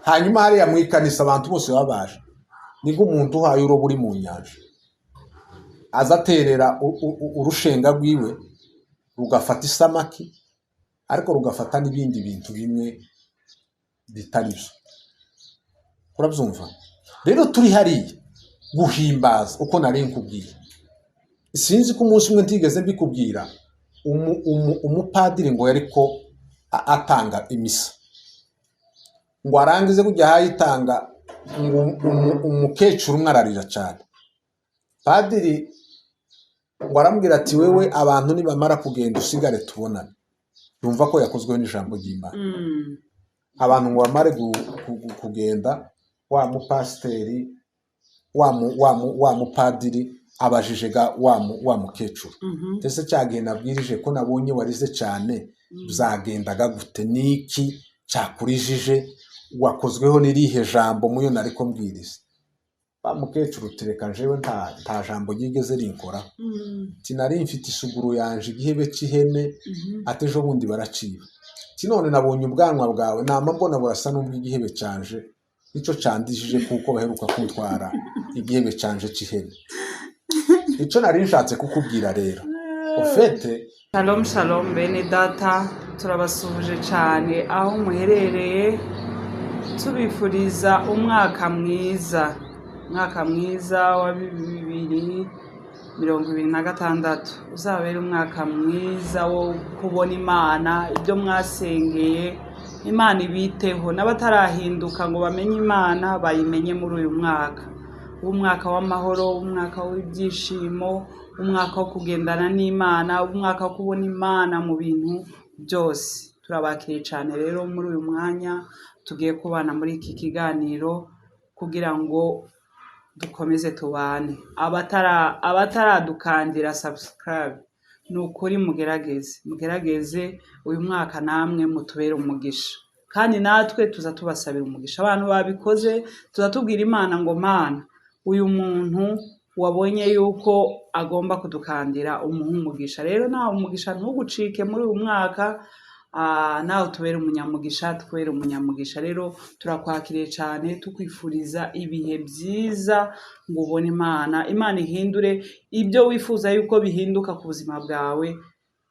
hanyuma hariya mu ikanisa abantu bose babaje niko umuntu uhaye urobo uri mu nyanja aza aterera urushenga rwiwe rugafata isamaki ariko rugafata n'ibindi bintu bimwe bitari byo. Urabyumva rero turi hariya guhimbaza uko nari nkubwiye. Sinzi ko umunsi umwe ntigeze mbikubwira umupadiri ngo yariko atanga imisa ngo arangize kujya hayitanga ngo umukecuru umwe ararira cyane. Padiri ngo arambwira ati wewe abantu nibamara kugenda usigare tubonane. Yumva ko yakozwe n'ijambo ry'Imana. Abantu ngo bamare kugenda wa mupasiteri wa mupadiri abajije wa mukecuru ndetse cyagihe nabwirije ko nabonye warize cyane byagendaga gute niki cyakurijije wakozweho n'irihe jambo muyo nariko mbwiriza. Ba mukecuru tereka njewe nta jambo yigeze rinkora tinari mfite isuguru yanje igihebe cy'ihene atejo bundi baraciba tinone nabonye ubwanwa bwawe nama mbona burasa n'ubw'igihebe cyanje nico candishije kuko baheruka kuntwara igihebe cyanje cy'ihene. Ico nari nshatse kukubwira rero ufete. Shalom shalom bene data, turabasuhuje cyane aho muherereye, tubifuriza umwaka mwiza wa 2026 uzabera umwaka mwiza wo kubona Imana, ibyo mwasengeye Imana ibiteho, n'abatarahinduka ngo bamenye Imana bayimenye muri uyu mwaka. Umwaka w'amahoro, umwaka w'ibyishimo, umwaka wo kugendana n'Imana, umwaka wo kubona Imana mu bintu byose. Turabakiriye cyane rero muri uyu mwanya tugiye kubana muri iki kiganiro kugira ngo dukomeze tubane. Abataradukandira subscribe nukuri mugerageze uyu mwaka namwe mutubere umugisha, kandi natwe tuza tubasabira umugisha. Abantu babikoze tuza tubwira Imana ngo Mana, uyu muntu wabonye yuko agomba kudukandira umugisha. Rero nawe umugisha ntugucike muri uyu mwaka, nawe tubere umunyamugisha. Rero turakwakiriye cyane tukwifuriza ibihe byiza ngo ubone Imana ihindure ibyo wifuza yuko bihinduka ku buzima bwawe.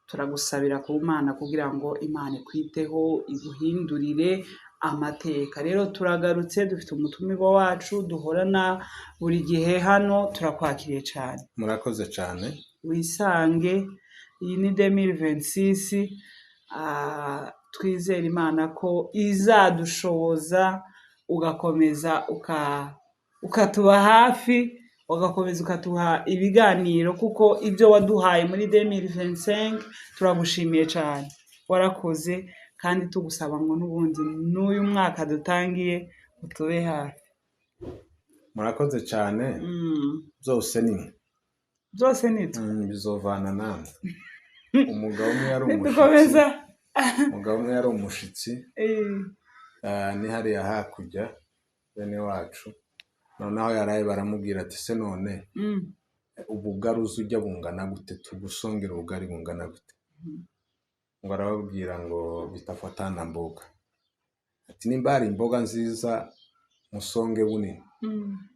Turagusabira ku Mana kugira ngo Imana ikwiteho, iguhindurire amateka. Rero turagarutse dufite umutumirwa wacu duhorana buri gihe hano, turakwakiriye cyane. Murakoze cyane. Wisange, iyi ni 2026. Twizere Imana ko izadushoboza ugakomeza ukatuba hafi, ugakomeza ukatuha ibiganiro, kuko ibyo waduhaye muri 2025 turagushimiye cyane. Warakoze, kandi tugusaba ngo n'ubundi n'uyu mwaka dutangiye utube hafi. Murakoze cyane. Byose ni bizovana namwe. Umugabo umwe yari umushitsi ni hariya hakurya bene wacu, noneho yaraye baramubwira ati se none ubugari uzujya bungana gute, tugusongera ubugari bungana gute? Ngo arababwira ngo bitafatana mboga. Ati nimba hari imboga nziza musonge bunini,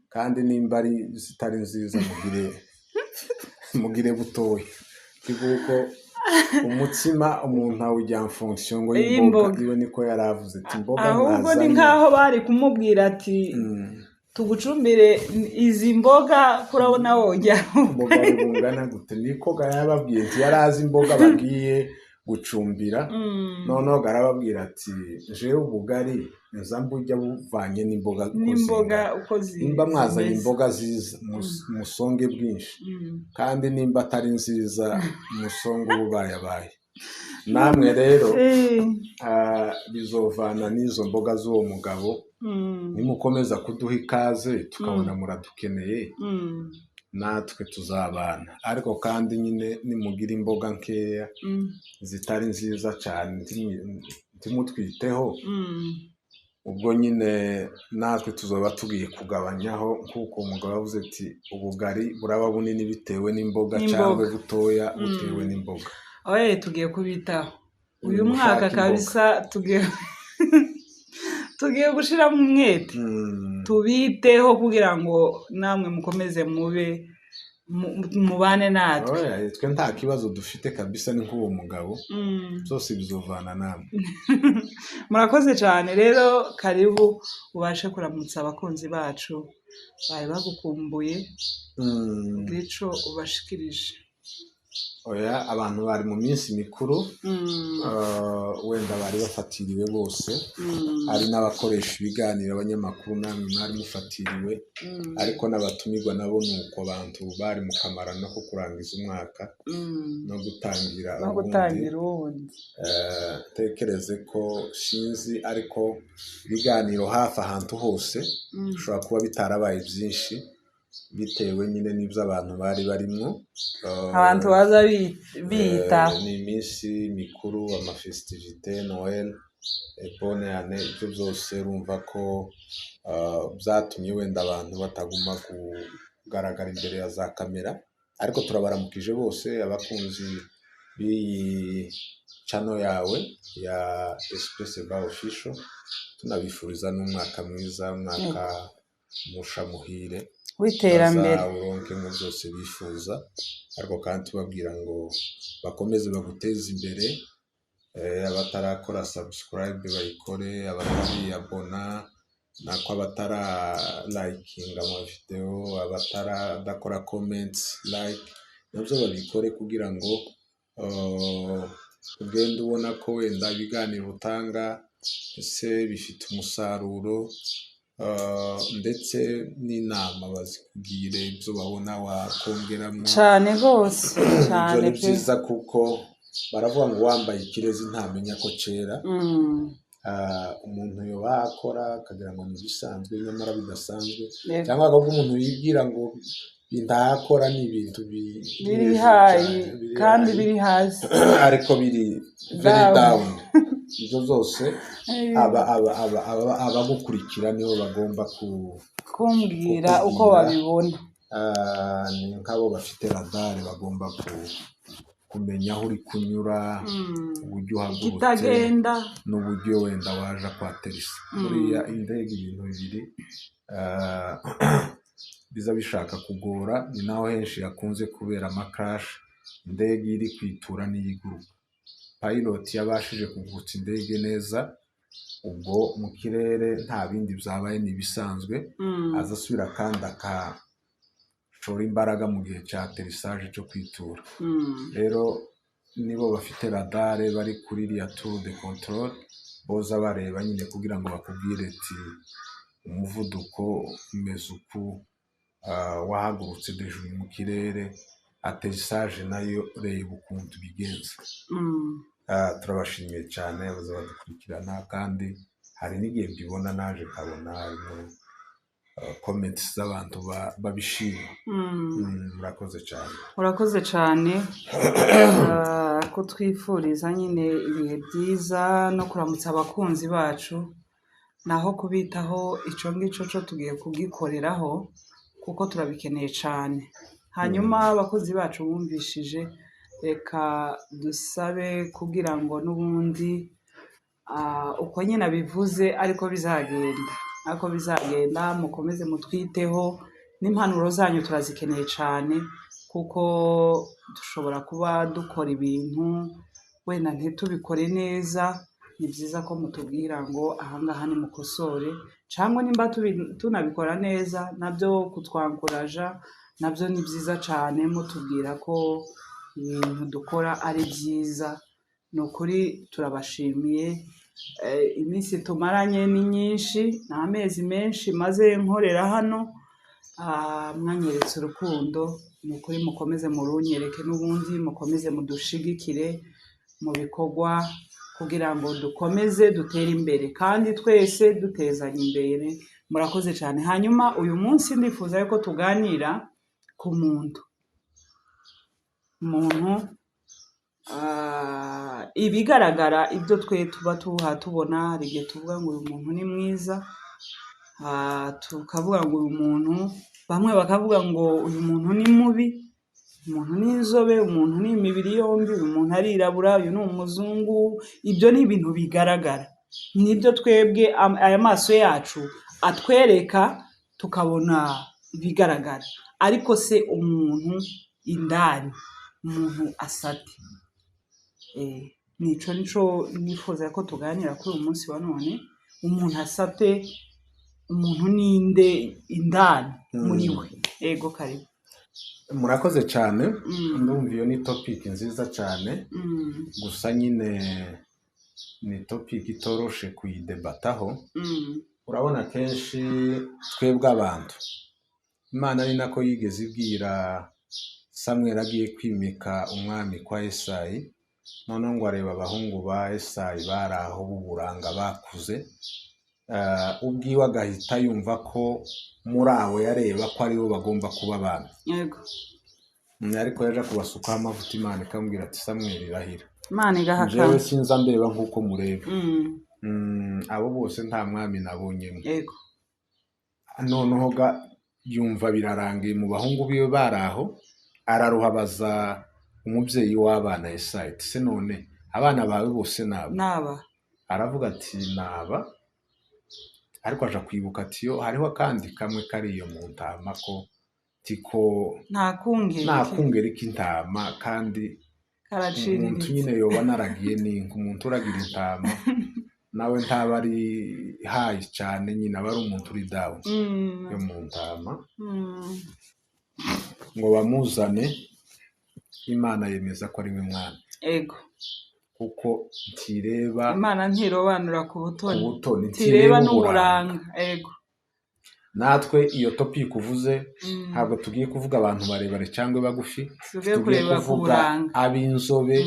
kandi nimba ari zitari nziza mugire butoya. Kivuko umutsima umuntu awujya en fonction ngo y'imboga. Iyo niko yaravuze ati imboga ahubwo ni nkaho bari kumubwira ati tugucumbire izi mboga kurabona wongera imboga bungana gute. Niko yababwiye ati yarazi imboga bagiye gucumbira. Noneho garababwira ati jewe ubugari nzambujya buvanye n'imboga uko nimba mwazanye imboga ziza musonge bwinshi, kandi nimba atari nziza musonge ububayabaye. Namwe rero bizovana n'izo mboga z'uwo mugabo. Nimukomeza kuduha ikaze tukabona muradukeneye, natwe tuzabana. Ariko kandi nyine nimugira imboga nkeya zitari nziza cyane ntimutwiteho, ubwo nyine natwe tuzoba tugiye kugabanyaho, kuko umugabo yavuze ati ubugari buraba bunini bitewe n'imboga cyangwa butoya bitewe n'imboga. Tugiye kubitaho uyu mwaka kabisa, tugiye gushiramo umwete tubiteho kugira ngo namwe mukomeze mubane natwe. Twe nta kibazo dufite kabisa, ni nk'uwo mugabo byose bizovana namwe. Murakoze cyane rero, karibu ubashe kuramutsa abakunzi bacu bari bagukumbuye gico ubashikirije. Abantu bari mu minsi mikuru, wenda bari bafatiriwe bose, hari n'abakoresha ibiganiro, abanyamakuru namwe mwari mufatiriwe, ariko n'abatumirwa nabo nuko abantu bari mu kamarano ko kurangiza umwaka no gutangira ubundi. Tekereze ko sinzi, ariko ibiganiro hafi ahantu hose bishobora kuba bitarabaye byinshi bitewe nyine n'ibyo abantu bari barimo. Abantu baza bita ni iminsi mikuru, amafestivite, Noel, bonne année, ibyo byose urumva ko byatumye wenda abantu bataguma kugaragara imbere ya za kamera, ariko turabaramukije bose abakunzi b'iyi channel yawe ya Express Bar Official, tunabifuriza n'umwaka mwiza, umwaka musha muhire w'iterambere, uronke mu byose bifuza, ariko kandi tubabwira ngo bakomeze baguteze imbere. Abatarakora subscribe bayikore, abatariyabona nako abatara likinga amavideo, abataradakora comments like, nabyo babikore kugira ngo ugende ubona ko wenda ibiganiro utanga ese bifite umusaruro, ndetse n'inama bazikubwire ibyo babona wakongeramo cyane rwose cyane. Ni byiza kuko baravuga ngo wambaye ikirezi ntamenya ko cyera. Umuntu yoba akora akagira ngo ni bisanzwe nyamara bidasanzwe, cyangwa akavuga umuntu yibwira ngo ndakora ni ibintu biri hayi kandi biri hasi ariko biri very down. Ibyo zose abagukurikira nibo bagomba kumbwira uko babibona. Ni nk'abo bafite radare bagomba kumenya aho uri kunyura, uburyo uhagurutse n'uburyo wenda waje kwaterisa. Buriya indege ibintu bibiri biza bishaka kugora, ni naho henshi yakunze kubera amakarashi, indege iri kwitura n'iyiguruka. Pilot yabashije kugurutsa indege neza, ubwo mu kirere nta bindi byabaye, n'ibisanzwe, azasubira kandi akashora imbaraga mu gihe cya aterissage cyo kwitura. Rero nibo bafite radare bari kuri iriya tour de control, boza bareba nyine kugira ngo bakubwire ati umuvuduko umeze uku, wahagurutse hejuru mu kirere, aterissage nayo reba ukuntu bigenza. Turabashimiye cyane abaza badukurikirana, kandi hari n'igihe mbibona naje nkabona harimo comments z'abantu babishima. Murakoze cyane. Urakoze cyane ko twifuriza nyine ibihe byiza no kuramutsa abakunzi bacu, naho kubitaho icyo ngicyo cyo tugiye kugikoreraho kuko turabikeneye cyane. Hanyuma abakozi bacu bumvishije, reka dusabe kugira ngo n'ubundi uko nyine abivuze ariko bizagenda, mukomeze mutwiteho, n'impanuro zanyu turazikeneye cyane, kuko dushobora kuba dukora ibintu wenda ntitubikore neza. Ni byiza ko mutubwira ngo ahangaha ni mukosore, cyangwa nimba tunabikora neza nabyo kutwankuraja nabyo ni byiza cyane, mutubwira ko ibintu dukora ari byiza. Ni ukuri turabashimiye. Iminsi tumaranye ni myinshi, ni amezi menshi maze nkorera hano, mwanyeretse urukundo. Ni ukuri mukomeze murunyereke, n'ubundi mukomeze mudushigikire mu bikorwa kugira ngo dukomeze dutere imbere, kandi twese dutezanya imbere. Murakoze cyane. Hanyuma uyu munsi ndifuza yuko tuganira ku muntu ibigaragara, ibyo twe tuba tubona. Hari igihe tuvuga ngo uyu muntu ni mwiza, tukavuga ngo uyu muntu, bamwe bakavuga ngo uyu muntu ni mubi, umuntu ni inzobe, umuntu ni imibiri yombi, uyu muntu arirabura, uyu ni umuzungu. Ibyo ni ibintu bigaragara, nibyo twebwe aya maso yacu atwereka tukabona ibigaragara, ariko se umuntu indani umuntu asate. Nico nifuza ko tuganira kuri uyu munsi wa none, umuntu asate, umuntu ninde indani muri we. Ego karibu. Murakoze cyane. Ndumva iyo ni topic nziza cyane, gusa nyine ni topic itoroshe kuyidebataho. Urabona kenshi twebwe abantu, Imana ari nako yigeze ibwira Samweli agiye kwimika umwami kwa Yesayi, noneho ngo areba abahungu ba Yesayi bari aho b'uburanga bakuze, ubwiwe agahita yumva ko muri abo yareba ko aribo bagomba kuba abami. Yego. Ariko yaje kubasukaho amavuta, Imana ikamubwira ati Samweli irahira. Imana igahakana. Jewe sinza ndeba nk'uko mureba. Abo bose nta mwami nabonyemo. Yego. Noneho yumva birarangiye mu bahungu biwe bari aho, araruhabaza umubyeyi w'abana Yesayi, se none abana bawe bose naba? Aravuga ati naba, ariko aja kwibuka ati yo hariho akandi kamwe kari iyo mu ntama ko tiko nta kungeri k'intama, kandi umuntu nyine yoba naragiye n'inka. Umuntu uragira intama nawe ntaba ari hayi cyane, nyine aba ari umuntu uri down yo mu ntama. Ngo bamuzane, Imana yemeza ko ari we mwana. Ego. Kuko ntireba, Imana ntirobanura ku butoni, ntireba n'uburanga. Ego. Natwe iyo topic uvuze ntabwo tugiye kuvuga abantu barebare cyangwa bagufi, tugiye kuvuga ab'inzobe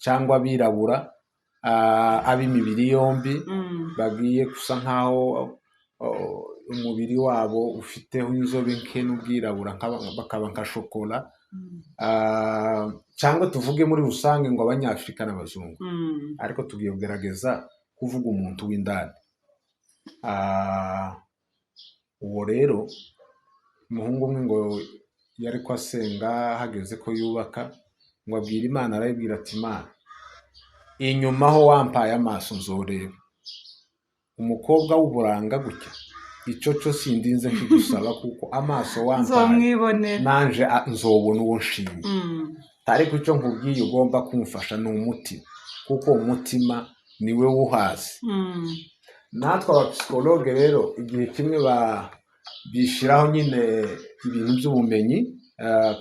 cyangwa abirabura, ab'imibiri yombi, bagiye gusa nkaho umubiri wabo ufiteho inzobe nke n'ubwirabura bakaba nka shokora, cyangwa tuvuge muri rusange ngo abanyafurika n'abazungu. Ariko tugiye kugerageza kuvuga umuntu w'indani. Uwo rero umuhungu umwe ngo yari ko asenga, hageze ko yubaka, ngo abwira Imana, arayibwira ati Imana, inyuma ho wampaye amaso nzoreba, umukobwa w'uburanga gutya icyo cyo sindinze nkigusaba, kuko amaso wampaye nanje nzobona uwo nshimye. Ariko icyo nkubwiye ugomba kumfasha ni umutima, kuko umutima niwe wuhazi. Natwe abapsikologe rero igihe kimwe bishyiraho nyine ibintu by'ubumenyi,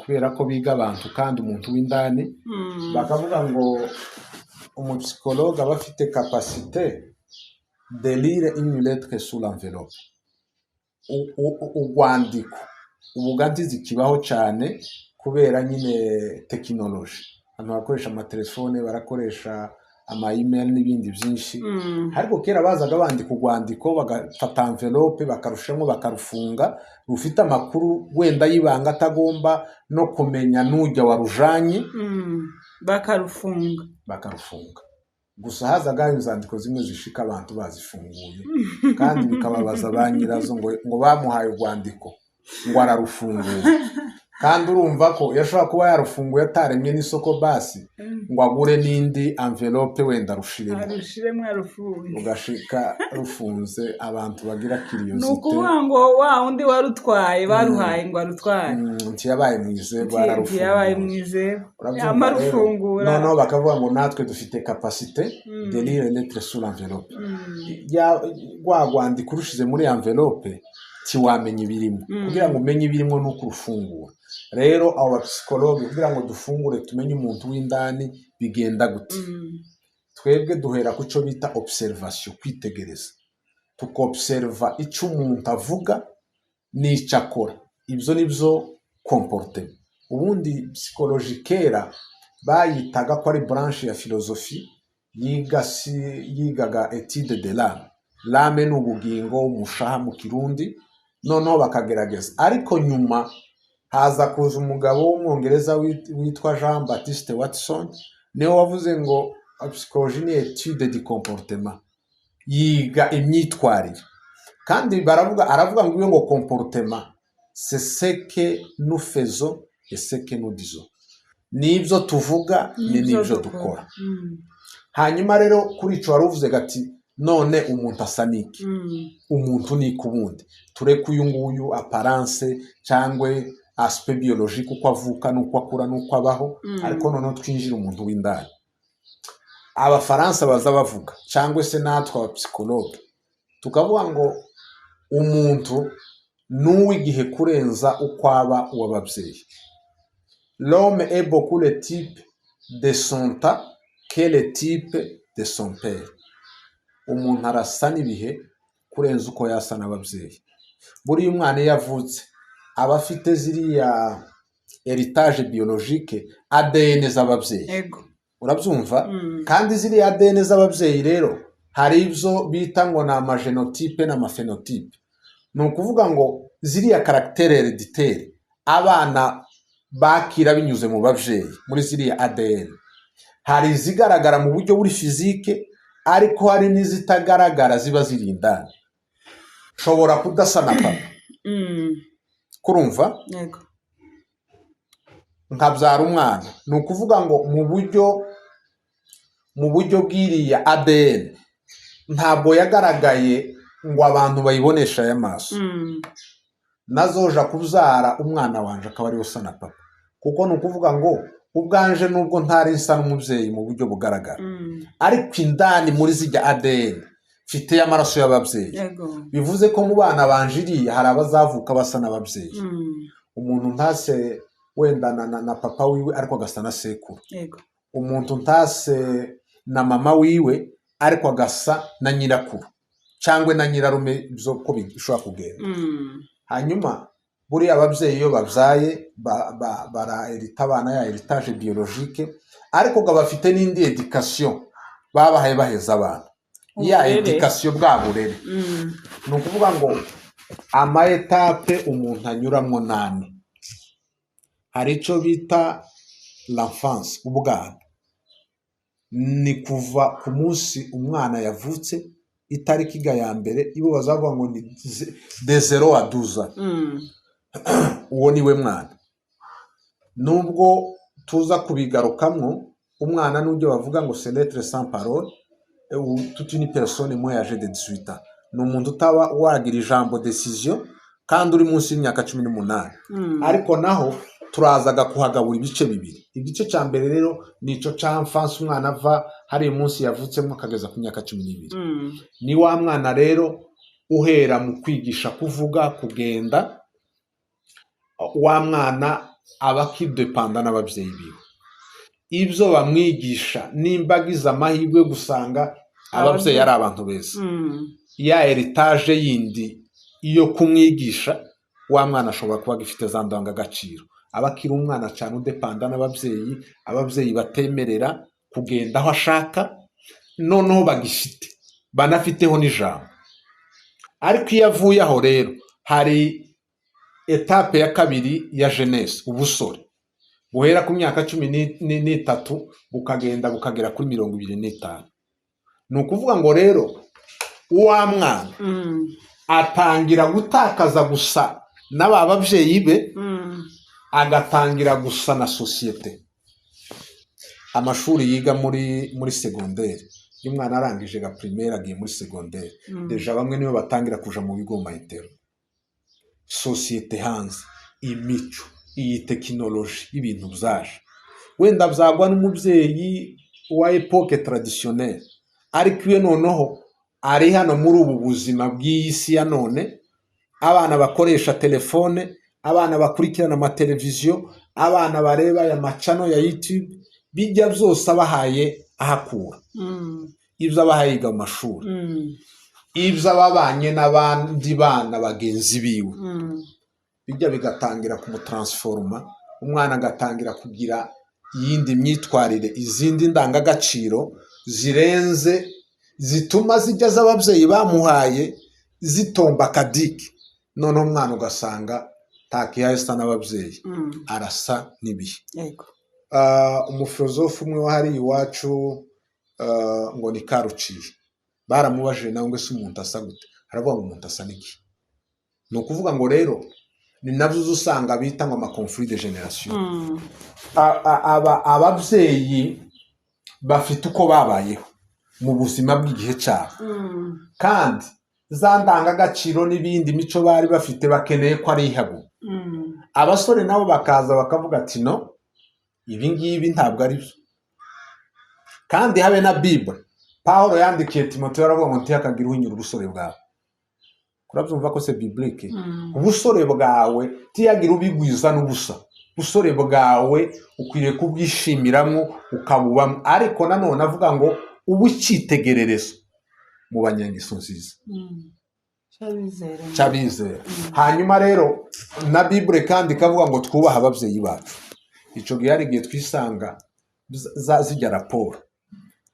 kubera ko biga abantu kandi umuntu w'indani, bakavuga ngo umupsikologe aba afite kapasite de lire une lettre sur l'enveloppe. Urwandiko ubugantizi kibaho cyane kubera nyine tekinoloji. Abantu bakoresha amatelefone, barakoresha ama-email n'ibindi byinshi. Ariko kera bazaga bandika urwandiko, bagafata envelope bakarushamo bakarufunga, rufite amakuru wenda y'ibanga atagomba no kumenya n'ujya warujanye, bakarufunga. Gusa hazaga inzandiko zimwe zishika abantu bazifunguye, kandi bikababaza ba nyirazo ngo bamuhaye urwandiko ngo ararufunguye, kandi urumva ko yashobora kuba yarufunguye ataremye n'isoko basi ngo agure n'indi envelope wenda rushiremo ugashika rufunze. Abantu bagira curiosity, nukuvuga ngo wa undi warutwaye baruhaye ngo arutwaye, ntiyabaye mwizerwa, ararufunguye, amarufungura. Noneho bakavuga ngo natwe dufite capacité de lire lettre sur l'enveloppe. Rwandiko urushize muri envelope tiwamenya ibirimo, kugira ngo umenye ibirimo nuko urufungura. Rero abo bapsikologe kugira ngo dufungure tumenye umuntu w'indani bigenda gute, twebwe duhera ku cyo bita observation, kwitegereza, tukobserva icyo umuntu avuga n'icyo akora. Ibyo nibyo comportement. Ubundi psychologie kera bayitaga ko ari branche ya philosophie yigaga étude de l'âme. L'âme ni ubugingo, umushaha mu Kirundi. Noneho bakagerageza, ariko nyuma haza kuza umugabo w'umwongereza witwa Jean Baptiste Watson, niwe wavuze ngo psychologie ni étude du comportement, yiga imyitwarire. Kandi aravuga ngo ngo comportement c'est ce que nous faisons et ce que nous disons. Nibyo tuvuga ni nibyo dukora. Hanyuma rero kuri ico waruvuze gati none umuntu asa n'iki, umuntu ni kubundi tureke uyu nguyu apparence cyangwa aspect biologique uko avuka nuko akura nuko abaho, ariko noneho twinjira umuntu w'indani. Abafaransa baza bavuga cyangwa se natwe abapsikologe tukavuga ngo umuntu n'uw'igihe kurenza uko aba uw'ababyeyi. L'homme est beaucoup le type de son temps que le type de son père. Umuntu arasa n'ibihe kurenza uko yasa n'ababyeyi. Buriya umwana iyo avutse aba afite ziriya heritage biologique, ADN z'ababyeyi. Urabyumva? Kandi ziriya ADN z'ababyeyi rero hari ibyo bita ngo ni amagenotype n'amafenotype. Ni ukuvuga ngo ziriya caractère hereditaire abana bakira binyuze mu babyeyi muri ziriya ADN, hari izigaragara mu buryo buri fizike, ariko hari n'izitagaragara ziba ziri indani. Shobora kudasa na papa, kurumva nkabyara umwana, ni ukuvuga ngo mu buryo bw'iriya ADN ntabwo yagaragaye ngo abantu bayibonesha aya maso. Nazoja kubyara umwana wanje akaba ariwe usa na papa, kuko ni ukuvuga ngo ubwanje nubwo ntari nsa n'umubyeyi mu buryo bugaragara, ariko indani muri zijya ADN mfite amaraso y'ababyeyi. Bivuze ko mu bana banjiriye hari abazavuka basa n'ababyeyi. Umuntu ntase wenda na papa wiwe ariko agasa na sekuru, umuntu ntase na mama wiwe ariko agasa na nyirakuru cyangwa na nyirarume, byo ko bishobora kugenda. Hanyuma buriya ababyeyi iyo babyaye baraherita abana ya heritage biologique, ariko ngo bafite n'indi education babahaye baheza abana, ya education bwa burere. Ni ukuvuga ngo ama etape umuntu anyuramo nane. Hari icyo bita l'enfance, ubwana. Ni kuva ku munsi umwana yavutse, itariki ya mbere ibo bazavuga ngo ni de 0 à 12 ans. Uwo niwe mwana. Nubwo tuza kubigarukamo, umwana n'ubyo bavuga ngo c'est l'être sans parole, toute une personne moins âgée de 18 ans. Ni umuntu utaba wagira ijambo decision kandi uri munsi y'imyaka 18. Ariko naho turazaga kuhagabura ibice bibiri. Igice cya mbere rero nico cya enfance, umwana ava hari munsi yavutsemo akageza ku myaka 12. Ni wa mwana rero uhera mu kwigisha kuvuga, kugenda, wa mwana aba kidepanda n'ababyeyi biwe. Ibyo bamwigisha nimbagiza amahirwe gusanga ababyeyi ari abantu beza. Ya heritage yindi iyo kumwigisha, wa mwana ashobora kuba gifite za ndangagaciro. Abakiri umwana cyane udepanda n'ababyeyi, ababyeyi batemerera kugenda aho ashaka, noneho bagifite banafiteho n'ijambo. Ariko iyo avuye aho rero hari etape ya kabiri ya jeunesse, ubusore, buhera ku myaka 13 bukagenda bukagera kuri 25. Ni ukuvuga ngo rero uwa mwana atangira gutakaza gusa n'aba babyeyi be, agatangira gusa na societe. Amashuri yiga muri secondaire, iyo umwana arangije ga primaire agiye muri secondaire, deja bamwe nibo batangira kuja mu bigo mayitero. Societe hanze, imico, iyi tekinoloji, ibintu byaje wenda byagwa n'umubyeyi wa epoque traditionnelle, ariko iyo noneho ari hano muri ubu buzima bw'isi ya none, abana bakoresha telefone, abana bakurikirana amateleviziyo, abana bareba ya macano ya YouTube, bijya byose abahaye ahakura. Ibyo abahaye yiga mu mashuri, ibyo ababanye n'abandi bana bagenzi biwe, bijya bigatangira kumutransforma, umwana agatangira kugira yindi myitwarire, izindi ndangagaciro zirenze, zituma zijya z'ababyeyi bamuhaye zitomba kadiki. Noneho umwana ugasanga takiyasa n'ababyeyi, arasa n'ibihe. Umufilozofu umwe wahari iwacu ngo ni Karuciye, baramubajije nawe ngo se umuntu asa gute, aravuga ngo umuntu asa n'iki. Ni ukuvuga ngo rero ni nabyo usanga bita ngo conflit de generation. Ababyeyi bafite uko babayeho, mu buzima bw'igihe cyabo kandi za ndangagaciro n'ibindi mico bari bafite bakeneye ko ari ihabu. Abasore nabo bakaza bakavuga ati no, ibi ngibi ntabwo ari byo. Kandi habe na Bible Pawulo yandikiye Timoteyo aravuga ngo ntiyakagira uhinyura ubusore bwawe. Kurabyumva ko se biblique ubusore bwawe tiyagira ubigwiza n'ubusa. Ubusore bwawe ukwiye kubwishimiramo ukabubamo, ariko nanone avuga ngo ubucyitegererezo mu banyangeso nziza cyabizera. Hanyuma rero na Bible kandi kavuga ngo twubaha ababyeyi bacu. Ico gihe ari gihe twisanga zijya raporo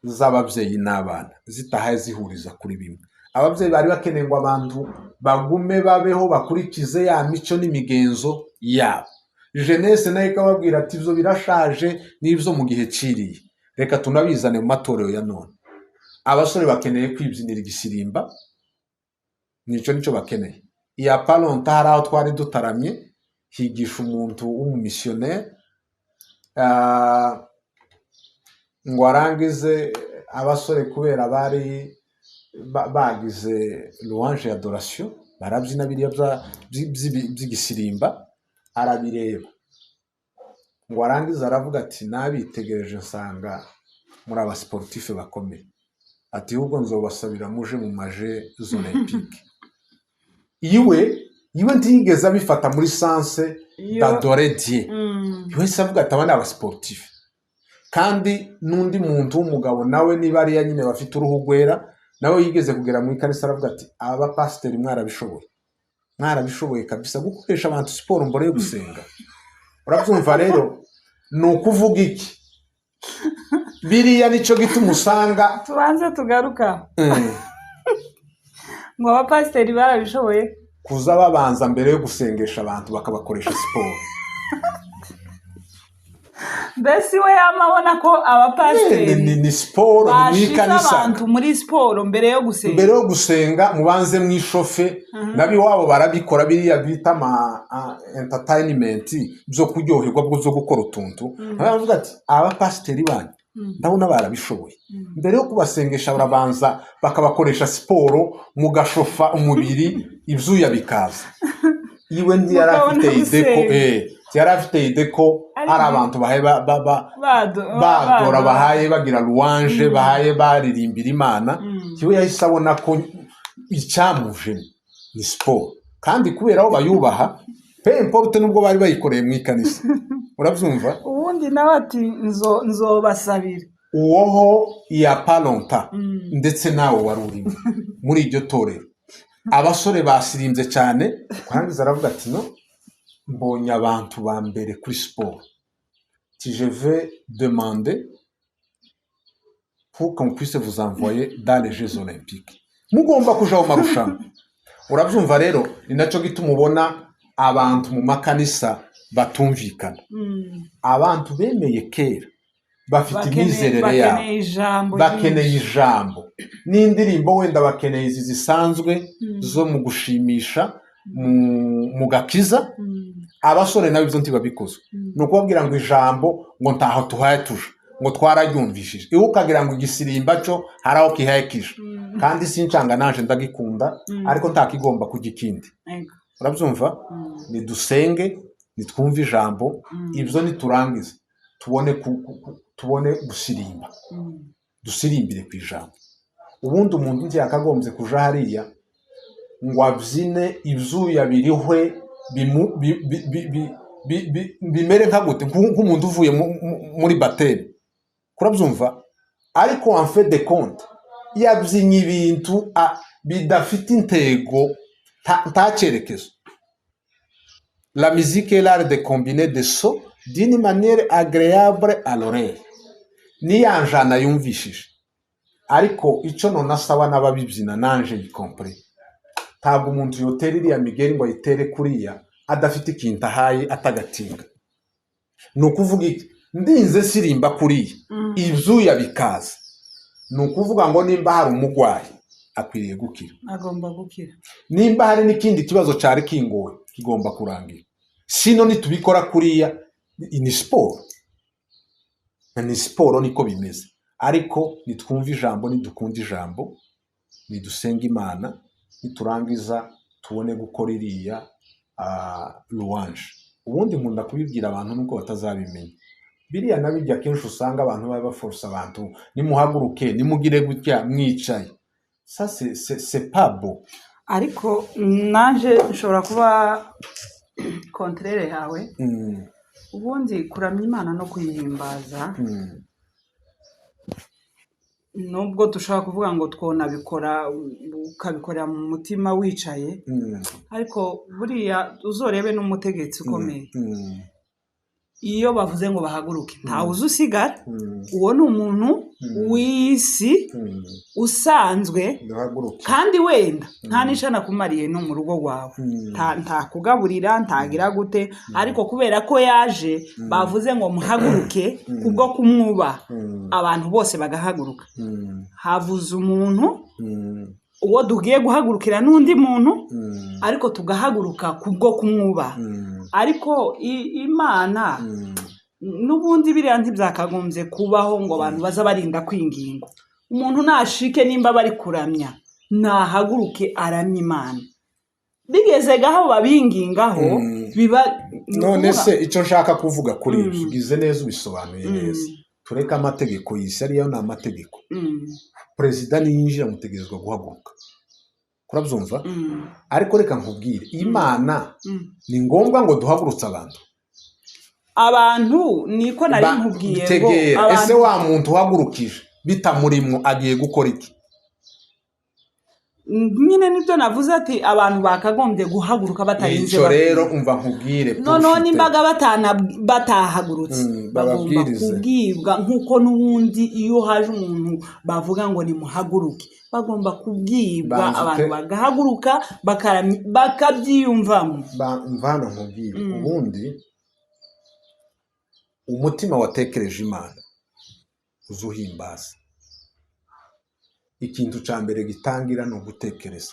z'ababyeyi n'abana zitahaye zihuriza kuri bimwe. Ababyeyi bari bakeneye ngo abantu bagume babeho bakurikize ya mico n'imigenzo yabo. Jeunesse nayo ikababwira ati ivyo birashaje n'ivyo mu gihe ciriye, reka tunabizane mu matorero ya none. Abasore bakeneye kwibyinira igisirimba, nico bakeneye. Iya palonta hari aho twari dutaramye higisha umuntu w'umumissionnaire ngo arangize abasore kubera bari bagize louange adoration, barabyina biriya by'igisirimba, arabireba ngo arangize aravuga ati nabitegereje nsanga muri aba sportif bakomeye, ati ahubwo nzobasabira muje mu maje olympique. iwe ntigeze abifata muri sense d'adore Dieu. Iwe se avuga ati aba ni aba sportif. Kandi n'undi muntu w'umugabo nawe niba ari nyine bafite uruhu rwera nawe yigeze kugera mu ikanisa aravuga ati aba pasiteri mwarabishoboye kabisa gukoresha abantu siporo mbere yo gusenga. Urabyumva rero ni ukuvuga iki? Biriya nico gituma usanga tubanze tugaruka ngo abapasiteri barabishoboye kuza babanza mbere yo gusengesha abantu bakabakoresha siporo. Mbese we yamabona ko abapasiteri ni siporo ni ikanisa abantu muri siporo mbere yo gusenga mubanze mwishofe nabi wabo barabikora biriya bita entertainment byo kuryoherwa bwo gukora utuntu. Baravuga ati abapasiteri banyu ndabona barabishoboye, mbere yo kubasengesha barabanza bakabakoresha siporo mugashofa umubiri ibyuya bikaza. Iwe ntiyari afite ideko hari abantu bahaye badora bahaye bagira louange bahaye baririmbira Imana. Kiwe yahise abona ko icyamuje ni siporo, kandi kubera aho bayubaha pe importe nubwo bari bayikoreye mu ikanisa. Urabyumva? Ubundi nawe ati nzobasabira uwoho iya palonta ndetse nawe wari urimo muri iryo torero. Abasore basirimbye cyane kwangiza aravuga ati no, mbonye abantu ba mbere kuri siporo, je vais demander pour qu'on puisse vous envoyer dans les Jeux Olympiques. Mugomba kuja mu marushanwa. Urabyumva rero ni nacyo gituma ubona abantu mu makanisa batumvikana. Abantu bemeye kera bafite imizerere yabo, bakeneye ijambo n'indirimbo, wenda bakeneye izi zisanzwe zo mu gushimisha mu gakiza. Abasore nabo ibyo ntibabikoze, ni ukubabwira ngo ijambo ngo ntaho tuhaye tuje ngo twararyumvishije. Iwe ukagira ngo igisirimba cyo hari aho kihayekije, kandi sincanga naje ndagikunda ariko ntakigomba kujya ikindi. Urabyumva? Nidusenge, nitwumve ijambo, ibyo niturangiza tubone gusirimba, dusirimbire ku ijambo. Ubundi umuntu nti yakagombye kuja hariya ngo abyine ibyuya birihwe bimere nka gute nk'umuntu uvuye muri bateri. Kurabyumva? Ariko en fait de compte yabyinye ibintu bidafite intego nta cyerekezo. La musique est l'art de combiner des sons d'une manière agréable à l'oreille. Ni yanjana yumvishije, ariko icyo none asaba n'ababibyina nanje yikompre. Ntabwo umuntu yotera iriya migeri ngo ayitere kuriya adafite ikintu ahaye atagatinga. Ni ukuvuga iki? Ndinze sirimba kuriya ibyuya bikaza, ni ukuvuga ngo nimba hari umugwayi akwiriye gukira, agomba gukira. Nimba hari n'ikindi kibazo cyari kingoye kigomba kurangira. Sino nitubikora kuriya ni siporo, ni siporo niko bimeze. ariko nitwumva ijambo, nidukunda ijambo, nidusenga Imana, niturangiza tubone gukora iriya louange. Ubundi nkunda kubibwira abantu nuko batazabimenya. Biriya nabirya kenshi usanga abantu baba baforsa abantu, nimuhaguruke, nimugire gutya, mwicaye. Ça c'est pas beau. Ariko naje nshobora kuba kontrere yawe. Ubundi kuramya Imana no kuyihimbaza, nubwo dushaka kuvuga ngo twonabikora ukabikorera mu mutima wicaye, ariko buriya uzorebe n'umutegetsi ukomeye, iyo bavuze ngo bahaguruke ntawe uzusigara. Uwo ni umuntu w'isi usanzwe, kandi wenda nta n'ishana kumariye no mu rugo rwawe, nta kugaburira, ntagira gute, ariko kubera ko yaje bavuze ngo muhaguruke kubwo kumwubaha, abantu bose bagahaguruka. Havuze umuntu uwo tugiye guhagurukira n'undi muntu, ariko tugahaguruka kubwo kumwubaha. Ariko Imana n'ubundi biriya ntibyakagombye kubaho ngo abantu baza barinda kwinginga. Umuntu nashike nimba bari kuramya, nahaguruke aramya Imana. Bigeze gaho babingingaho biba none se icyo nshaka kuvuga kuri ibyo ugize neza, ubisobanuye neza. Tureka amategeko y'isi, ariyo ni amategeko. Perezida niyinjira mutegerezwa guhaguruka, kurabyumva. Ariko reka nkubwire, Imana ni ngombwa ngo duhagurutse abantu niko nari nkubwiye ngo ese wa muntu uhagurukije bitamurimwo agiye gukora iki? Nyine nibyo navuze ati abantu bakagombye guhaguruka batarinze. Icyo rero umva nkubwire, none imbaga batahagurutse bagomba kubwibwa, nkuko n'ubundi iyo haje umuntu bavuga ngo nimuhaguruke, bagomba kubwibwa, abantu bagahaguruka bakabyiyumvamo. Mvano nkubwire, ubundi umutima watekereje Imana uzuhimbaza. Ikintu cya mbere gitangira no gutekereza,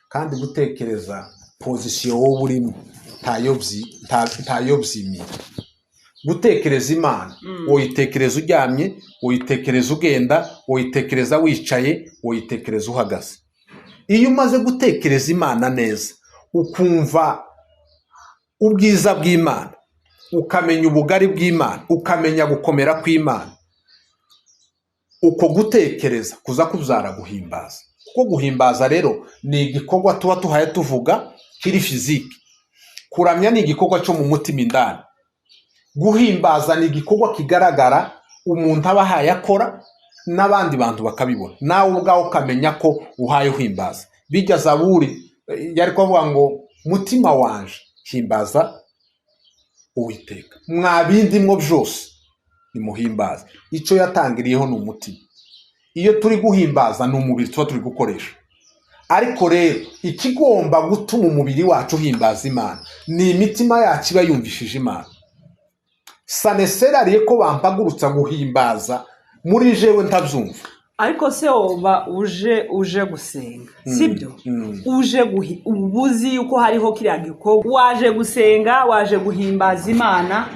kandi gutekereza pozisiyo wowe urimo ntayobyimira. Gutekereza Imana woyitekereza uryamye, woyitekereza ugenda, woyitekereza wicaye, woyitekereza uhagaze. Iyo umaze gutekereza Imana neza, ukumva ubwiza bw'Imana, ukamenya ubugari bw'Imana, ukamenya gukomera kw'Imana, uko gutekereza kuza kubyara guhimbaza. Kuko guhimbaza rero ni igikorwa tuba tuhaye tuvuga kiri fiziki. Kuramya ni igikorwa cyo mu mutima indani. Guhimbaza ni igikorwa kigaragara umuntu aba ahaye akora, n'abandi bantu bakabibona, nawe ubwawe ukamenya ko uhaye uhimbaza. Bijya Zaburi yari kuvuga ngo mutima wanje himbaza Uwiteka, mwabindimwo byose nimuhimbaza. Icyo yatangiriyeho ni umutima. Iyo turi guhimbaza ni umubiri tuba turi gukoresha. Ariko rero ikigomba gutuma umubiri wacu uhimbaza Imana ni imitima yacu iba yumvishije Imana. Saneserariye ko bampagurutsa guhimbaza muri jewe ntabyumva. Ariko se woba uje gusenga, sibyo? Uje ubuzi yuko hariho kiriya gikorwa, waje gusenga, waje guhimbaza Imana,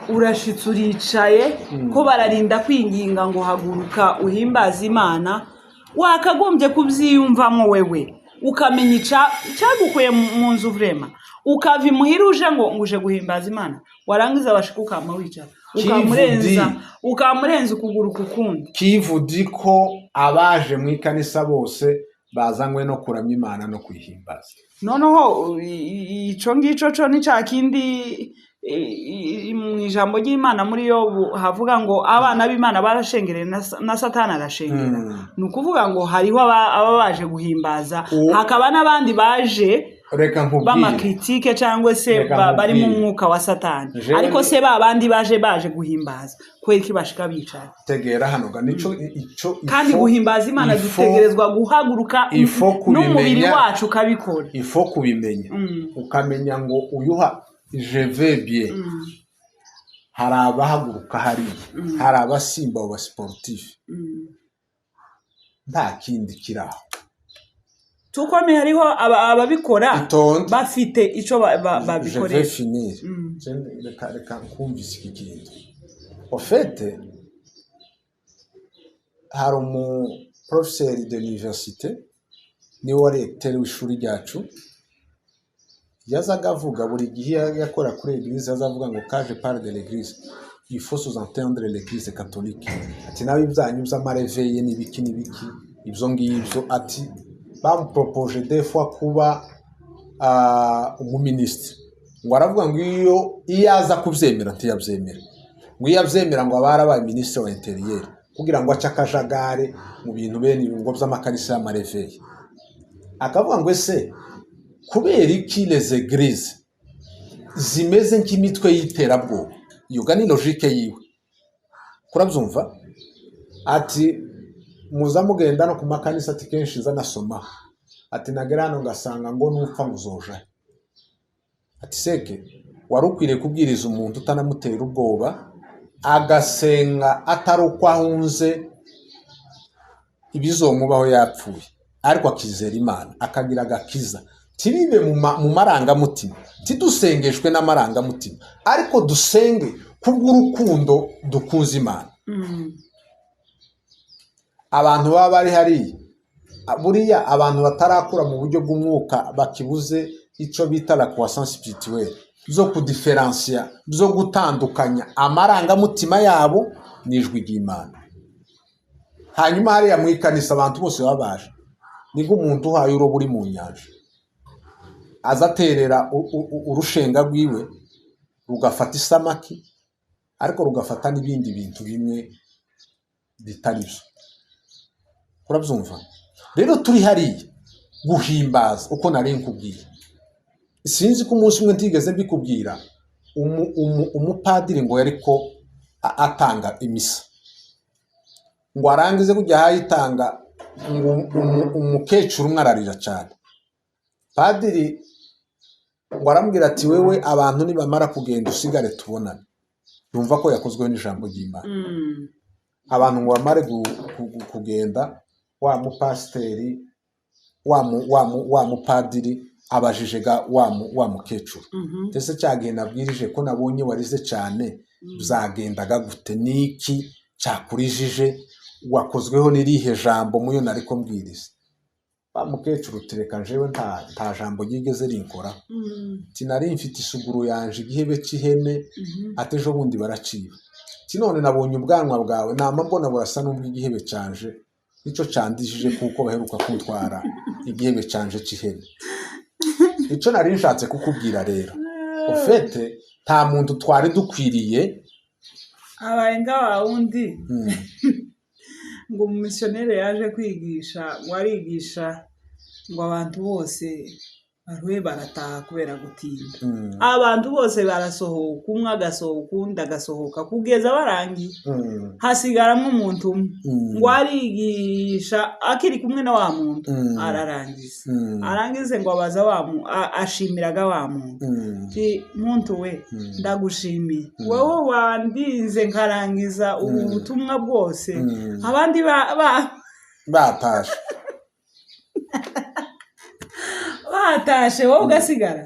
urashitse uricaye, ko bararinda kwinginga ngo haguruka uhimbaza Imana, wakagombye kubyiyumvamo wewe, ukamenya icyagukuye mu nzu vrema, ukava imuhira uje ngo uje guhimbaza Imana, warangiza bashika ukama wicara, ukamurenza ukuguru kukundi. Kivudi ko abaje mu ikanisa bose bazanywe no kuramya Imana no kuyihimbaza. Noneho ico ngico cyo ni cya kindi mu ijambo ry'Imana muri Yobu havuga ngo abana b'Imana barashengereye na Satani arashengera. Ni ukuvuga ngo hariho aba baje guhimbaza, hakaba n'abandi baje bamakritike cyangwa se bari mu mwuka wa Satani. Ariko se babandi baje guhimbaza kweri kibashika bicara. Tegera hano ga nico kandi guhimbaza Imana dutegerezwa guhaguruka n'umubiri wacu kabikora. Ifo kubimenya, ukamenya ngo uyuha je vais bien. Hari abahaguruka hariya, hari abasimba aba sportif, nta kindi kiraho. Tukome hariho ababikora bafite ico babikorera. Je vais finir. Reka kumvise iki kintu. En fait, hari umuprofeseri de l'université niwe wari recteur w'ishuri ryacu, yazaga avuga buri gihe yakora kuri eglise, yazavuga ngo kaje parle de l'église il faut sous-entendre l'église catholique. Ati nawe ibyanyu by'amareveye n'ibiki n'ibiki ibyo ngibyo, ati bamupropoje des fois kuba umuminisitiri, ngo aravuga ngo iyo aza kubyemera ntiyabyemera, ngo iyo abyemera ngo aba yarabaye minisitiri wa interieur kugira ngo ace akajagare mu bintu bene ibingo by'amakarisa y'amareveye. Akavuga ngo ese kubera iki les églises zimeze nk'imitwe y'iterabwoba? Iyo ni logique yiwe, kurabyumva. Ati muza mugenda no ku makanisa, ati kenshi nza nasoma, ati nagera hano ngasanga ngo nupfa nguzoja. Ati seke wari ukwiriye kubwiriza umuntu utanamutera ubwoba, agasenga atari uko ahunze ibizomubaho yapfuye, ariko akizera Imana akagira agakiza. Tibibe mu marangamutima, tidusengeshwe n'amarangamutima, ariko dusenge kubw'urukundo dukunze Imana. Abantu baba bari hariya, buriya abantu batarakura mu buryo bw'umwuka bakibuze icyo bita la croissance spirituelle, zo kudiferencia, zo gutandukanya amarangamutima yabo n'ijwi ry'Imana. Hanyuma hariya mu ikanisa abantu bose babaje, niko umuntu uhaye urobo uri mu nyanja azaterera urushenga rwiwe rugafata isamaki, ariko rugafata n'ibindi bintu bimwe bitari byo. Urabyumva? Rero turi hariya guhimbaza uko nari nkubwiye. Sinzi ko umunsi umwe ntigeze mbikubwira, umupadiri ngo yariko atanga imisa, ngo arangize kujya hayitanga, ngo umukecuru umwe ararira cyane. Padiri ngo aramubwira ati wewe abantu nibamara kugenda usigare tubonane. Yumva ko yakozweho n'ijambo ry'Imana. Abantu ngo bamare kugenda, wa mupasiteri wa mupadiri abajije wa mukecuru, ese cyagihe nabwirije ko nabonye warize cyane byagendaga gute, niki cyakurijije, wakozweho n'irihe jambo muyo nariko mbwiriza? Wa mukecuru tereka jewe nta jambo ryigeze rinkora, tinari mfite isuguru yanje igihebe cy'ihene, atejo bundi baraciba, tinone nabonye ubwanwa bwawe nama mbona burasa n'ubw'igihebe cyanje, nicyo cyandishije kuko baheruka kuntwara igihebe cyanje cy'ihene. Icyo nari nshatse kukubwira rero, ufite nta muntu twari dukwiriye abayenga wa wundi ngo umumisiyoneri yaje kwigisha, warigisha ngo abantu bose barwe barataha kubera gutinda. Abantu bose barasohoka, umwe agasohoka undi agasohoka kugeza barangiye, hasigaramo umuntu umwe. Ngo arigisha akiri kumwe na wa muntu, ararangiza, arangize ngo abaza ashimiraga wa muntu, muntu we ndagushimiye wowe wandinze nkarangiza ubu butumwa bwose, abandi batashe batashe wowe ugasigara.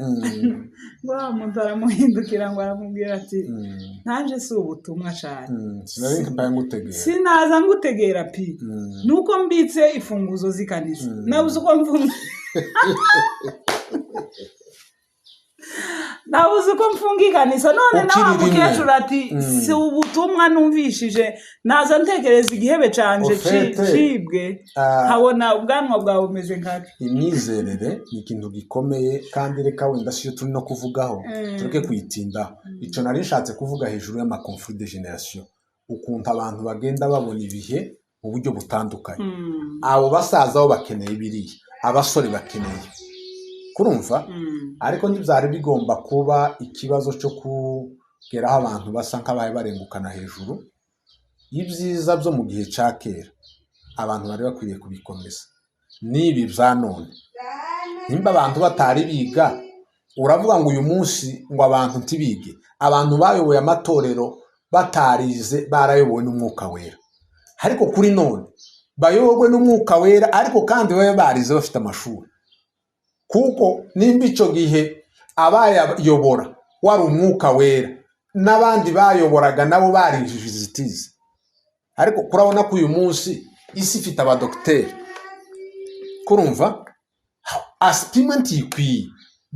Ngo wa muntu aramuhindukira ngo aramubwira ati nanje si ubutumwa cyane, sinaza ngutegera pi, nuko mbitse ifunguzo z'ikanisa nabuze uko mfunga nabuze uko mfunga ikanisa. None nawe mukecuru ati si ubutumwa numvishije, naza ntekereza igihebe canje cibwe, habona ubwanwa bwawe bumeze nkake. Imyizerere ni ikintu gikomeye, kandi reka wenda siyo turi no kuvugaho, tureke kwitindaho. Icyo nari nshatse kuvuga hejuru y'amakonflit de generation, ukuntu abantu bagenda babona ibihe mu buryo butandukanye. Abo basaza bo bakeneye biriya, abasore bakeneye, kurumva? Ariko ntibyari bigomba kuba ikibazo cyo kugeraho abantu basa nk'abaye barengukana hejuru y'ibyiza byo mu gihe cya kera. Abantu bari bakwiriye kubikomeza. Nibi bya none, nimba abantu batari biga, uravuga ngo uyu munsi ngo abantu ntibige. Abantu bayoboye amatorero batarize, barayobowe n'umwuka wera, ariko kuri none bayobowe n'umwuka wera, ariko kandi babe barize bafite amashuri. Kuko nimba icyo gihe abayayobora wari umwuka wera, n'abandi bayoboraga nabo barijije izitizi. Ariko kurabona ko uyu munsi isi ifite abadogiteri kurumva asipima ntikwiye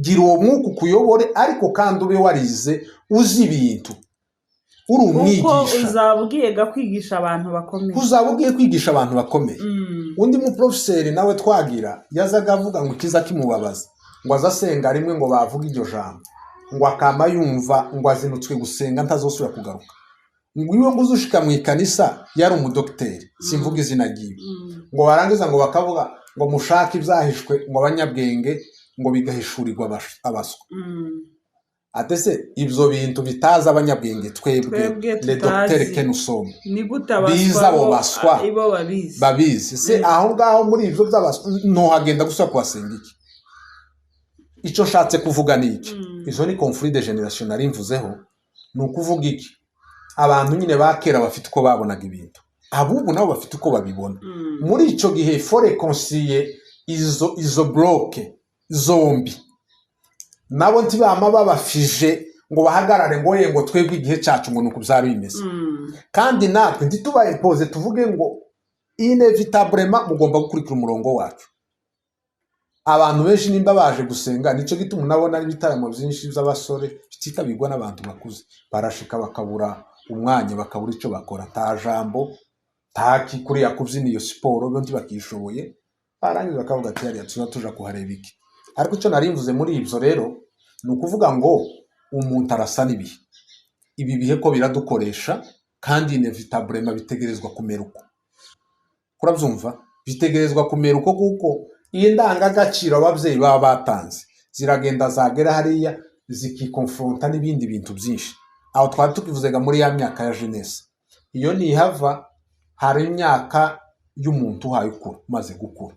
gira uwo mwuka ukuyobore ariko kandi ube warize uzi ibintu uri kuko umwigisha uzaba ugiye kwigisha abantu bakomeye uzaba ugiye kwigisha abantu bakomeye undi muprofeseri nawe twagira yazaga avuga ngo ikiza kimubabaza ngo azasenga rimwe ngo bavuga iryo jambo ngo akama yumva ngo azinutswe gusenga ntazosubira kugaruka ngo iwe ngo uzushika mu ikanisa yari umudogiteri simvuga izina ryiwe ngo barangiza ngo bakavuga ngo mushake ibyahishwe ngo abanyabwenge ngo bigahishurirwa abaswa atese ibyo bintu bitaza abanyabwenge twebwe le docteur kenusome ni gute biza abo baswa ibo babizi se aho ngaho muri ibyo by'abaswa no hagenda gusa kuhasenga iki icyo shatse kuvuga ni iki izo ni conflit de generation nari mvuzeho ni ukuvuga iki abantu nyine bakera bafite uko babonaga ibintu abubu nabo bafite uko babibona muri icyo gihe faut reconcilier izo bloke zombi nabo ntibama babafije ngo bahagarare ngo ngo twebwe igihe cyacu ngo nuko byari bimeze kandi natwe ntituba impose tuvuge ngo inevitablement mugomba gukurikira umurongo wacu abantu benshi nimba baje gusenga nicyo gituma unabona ibitaramo byinshi by'abasore bititabirwa n'abantu bakuze barashika bakabura umwanya bakabura icyo bakora nta jambo taki kuriya kubyina iyo siporo bo ntibakishoboye barangiza bakavuga ati hariya tuza tuja kuhareba iki ariko icyo nari mvuze muri ibyo rero ni ukuvuga ngo umuntu arasa n'ibihe ibi bihe ko biradukoresha kandi inevitablement bitegerezwa kumera uko kurabyumva bitegerezwa kumera uko kuko iyi ndangagaciro ababyeyi baba batanze ziragenda zagera hariya zikikonfronta n'ibindi bintu byinshi aho twari tukivuzega muri ya myaka ya jeunesse iyo nihava hari imyaka y'umuntu uhaye ukura umaze gukura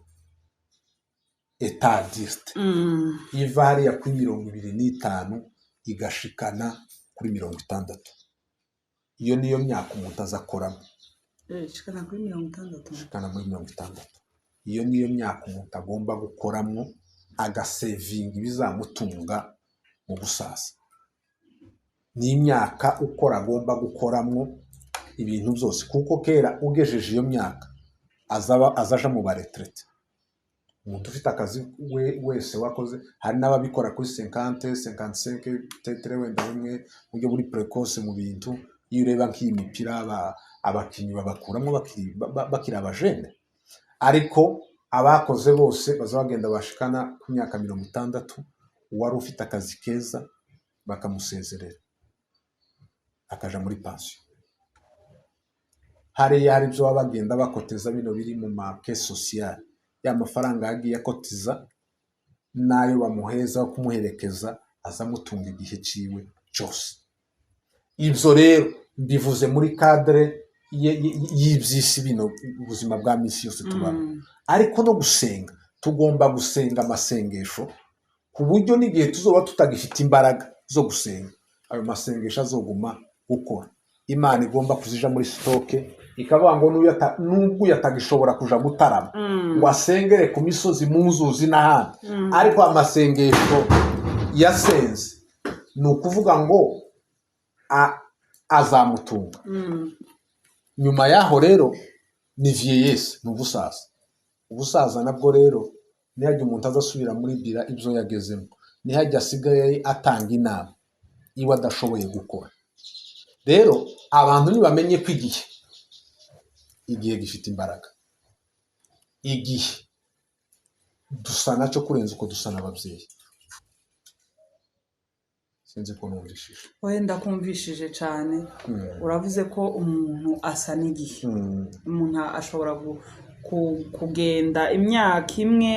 etadiste iva hariya kuri 25 igashikana kuri 60 iyo niyo myaka umuntu azakoramo shikana kuri 60 shikana muri 60 iyo niyo myaka umuntu agomba gukoramo agasevinga ibizamutunga mu busaza ni imyaka ukora agomba gukoramo ibintu byose kuko kera ugejeje iyo myaka azaja mu baretrete umuntu ufite akazi wese wakoze hari n'ababikora kuri 50-55 tetere wenda bimwe buryo buri precoce mu bintu iyo ureba nk'iyi mipira abakinnyi babakuramo bakiri abajene ariko abakoze bose bazagenda bashikana ku myaka 60 uwari ufite akazi keza bakamusezerera akaja muri pension hari byo bagenda bakoteza bino biri mu marke social ya mafaranga yagiye akotiza nayo bamuheza kumuherekeza azamutunga igihe ciwe cyose ibyo rero mbivuze muri cadre y'ibyisi bino ubuzima bwa misi yose tubamo ariko no gusenga tugomba gusenga amasengesho ku buryo n'igihe tuzoba tutagifite imbaraga zo gusenga ayo masengesho azoguma gukora imana igomba kuzija muri stoke ikavuga ngo nubwo yatagishobora kuja gutarama ngo asengere ku misozi muzuzi n'ahandi ariko amasengesho yasenze ni ukuvuga ngo azamutunga nyuma yaho rero ni vieillesse ni ubusaza nabwo rero nihajya umuntu azasubira muri bira ibyo yagezemo nihajya asigaye atanga inama iwe adashoboye gukora rero abantu ntibamenye ko igihe gifite imbaraga igihe dusa nacyo kurenza uko dusa n'ababyeyi sinzi ko numvishije wenda kumvishije cyane uravuze ko umuntu asa n'igihe umuntu ashobora kugenda imyaka imwe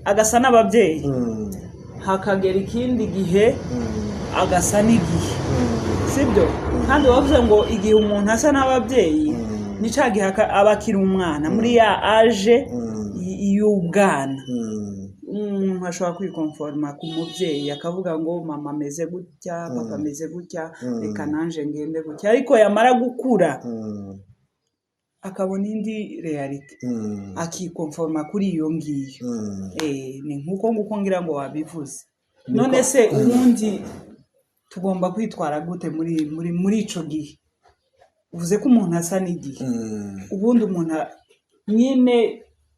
agasa n'ababyeyi hakagera ikindi gihe agasa n'igihe sibyo kandi wavuze ngo igihe umuntu asa n'ababyeyi ni cya gihe aba akiri umwana muri ya aje y'ubwana umuntu ashobora kwikonforma ku mubyeyi akavuga ngo mama ameze gutya papa ameze gutya reka nanje ngende gutya ariko yamara gukura akabona indi reality akikonforma kuri iyo ngiyo ni nk'uko ngira ngo wabivuze none se ubundi tugomba kwitwara gute muri ico gihe uvuze ko umuntu asa n'igihe ubundi umuntu nyine